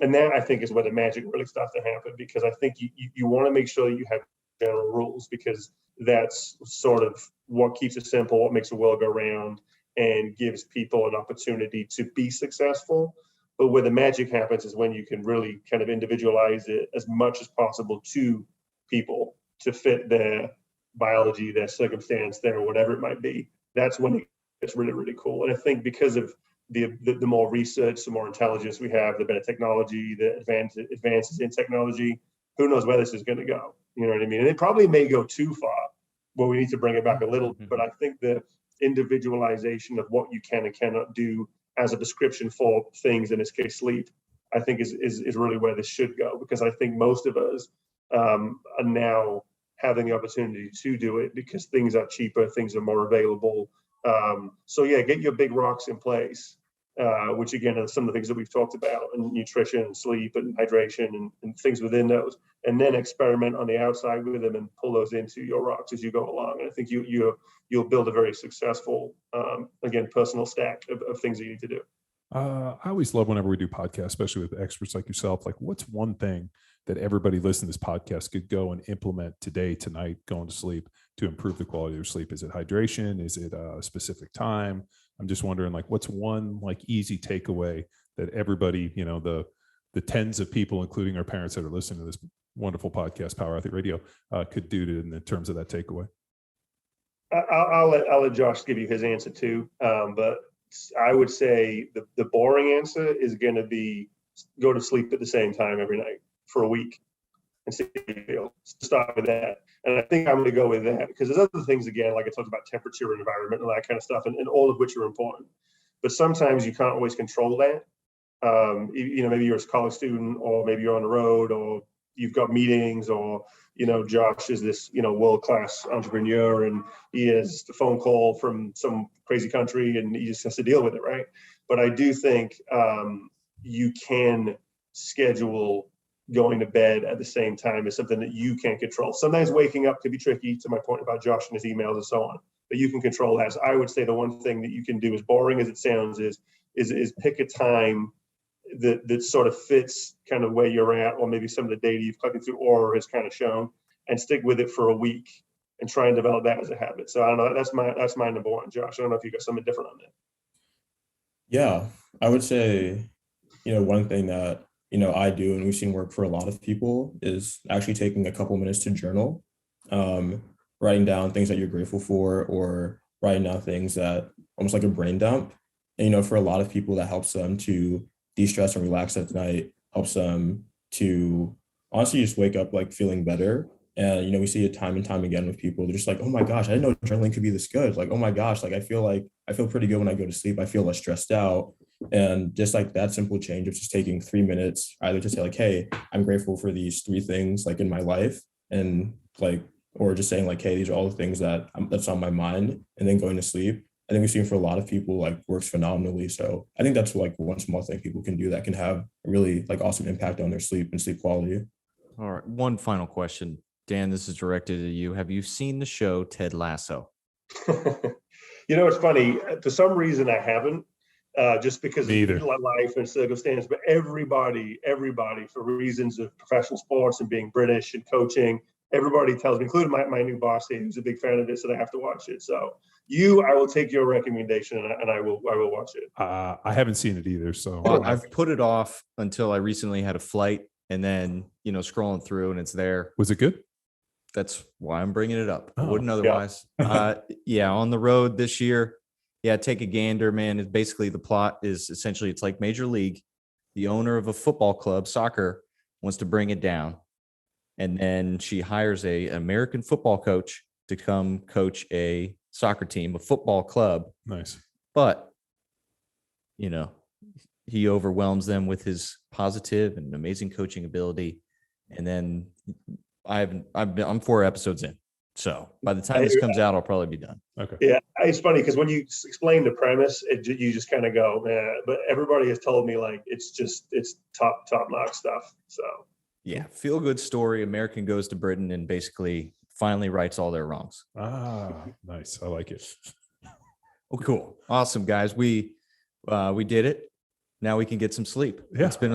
And that I think is where the magic really starts to happen, because I think you want to make sure that you have general rules, because that's sort of what keeps it simple, what makes the world go round, and gives people an opportunity to be successful. But where the magic happens is when you can really kind of individualize it as much as possible to people to fit their biology, their circumstance, their whatever it might be. That's when it's really, really cool. And I think because of the more research, the more intelligence we have, the better technology, the advances in technology, who knows where this is going to go? You know what I mean? And it probably may go too far where we need to bring it back a little bit. But I think the individualization of what you can and cannot do as a prescription for things, in this case, sleep, I think is really where this should go, because I think most of us are now having the opportunity to do it because things are cheaper, things are more available. So yeah, get your big rocks in place, which again are some of the things that we've talked about, and nutrition and sleep and hydration and things within those, and then experiment on the outside with them and pull those into your rocks as you go along. And I think you'll build a very successful, again, personal stack of things that you need to do. I always love whenever we do podcasts, especially with experts like yourself, like what's one thing that everybody listening to this podcast could go and implement today, tonight, going to sleep to improve the quality of their sleep? Is it hydration? Is it a specific time? I'm just wondering, like, what's one like easy takeaway that everybody, the tens of people, including our parents that are listening to this wonderful podcast, Power Athlete Radio, could do in terms of that takeaway? I'll let Josh give you his answer too. But I would say the boring answer is going to be go to sleep at the same time every night for a week and see how you feel. Start with that. And I think I'm going to go with that, because there's other things, again, like I talked about temperature and environment and that kind of stuff, and all of which are important. But sometimes you can't always control that. Maybe you're a college student, or maybe you're on the road, or you've got meetings, or, Josh is this, world-class entrepreneur, and he has the phone call from some crazy country and he just has to deal with it, right? But I do think you can schedule going to bed at the same time is something that you can control. Sometimes waking up could be tricky, to my point about Josh and his emails and so on, but you can control that. So I would say the one thing that you can do, as boring as it sounds, is pick a time that sort of fits kind of where you're at, or maybe some of the data you've collected through Aura has kind of shown, and stick with it for a week and try and develop that as a habit. So I don't know, that's my number one. Josh, I don't know if you got something different on that. Yeah, I would say, one thing that, I do, and we've seen work for a lot of people, is actually taking a couple minutes to journal, writing down things that you're grateful for, or writing down things that almost like a brain dump. And, for a lot of people, that helps them to de-stress and relax at night, helps them to honestly just wake up like feeling better. And, we see it time and time again with people. They're just like, oh my gosh, I didn't know adrenaline could be this good. Like, oh my gosh, like I feel pretty good when I go to sleep. I feel less stressed out. And just like that simple change of just taking 3 minutes, either to say like, hey, I'm grateful for these 3 things like in my life, and like, or just saying like, hey, these are all the things that's on my mind, and then going to sleep. I think we've seen for a lot of people like works phenomenally. So I think that's like one small thing people can do that can have a really like awesome impact on their sleep and sleep quality. All right. One final question. Dan, this is directed at you. Have you seen the show Ted Lasso? It's funny. For some reason, I haven't, just because of life and circumstance. But everybody, for reasons of professional sports and being British and coaching, everybody tells me, including my new boss, who's a big fan of this, that I have to watch it. So I will take your recommendation and I will watch it. I haven't seen it either. So well, I've put it off until I recently had a flight, and then, scrolling through and it's there. Was it good? That's why I'm bringing it up. I Oh, wouldn't otherwise. Yeah. On the road this year. Yeah. Take a gander, man. It's basically, the plot is essentially, it's like Major League. The owner of a football club, soccer, wants to bring it down. And then she hires an American football coach to come coach a soccer team, a football club. Nice. But, he overwhelms them with his positive and amazing coaching ability. And then I'm 4 episodes in. So by the time this comes out, I'll probably be done. Okay. Yeah. It's funny because when you explain the premise, you just kind of go, man, but everybody has told me like, it's top notch stuff. So yeah. Feel good story. American goes to Britain and basically finally rights all their wrongs. Nice. I like it. Oh, cool. Awesome, guys. We did it. Now we can get some sleep. Yeah. It's been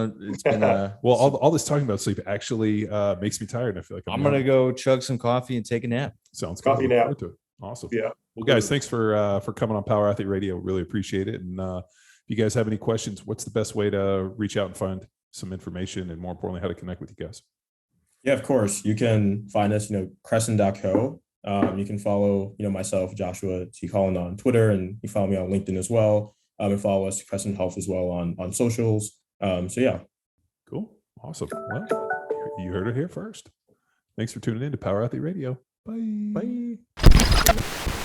a well, all this talking about sleep actually makes me tired. I feel like I'm going to go chug some coffee and take a nap. Sounds coffee good. nap. Awesome. Yeah. Well, guys, thanks for coming on Power Athlete Radio. Really appreciate it. And if you guys have any questions, what's the best way to reach out and find some information, and more importantly, how to connect with you guys? Yeah, of course. You can find us, Crescent.co. You can follow, myself, Joshua T. Collin, on Twitter, and you follow me on LinkedIn as well. And follow us, Crescent Health, as well on socials. So yeah. Cool. Awesome. Well, you heard it here first. Thanks for tuning in to Power Athlete Radio. Bye. Bye.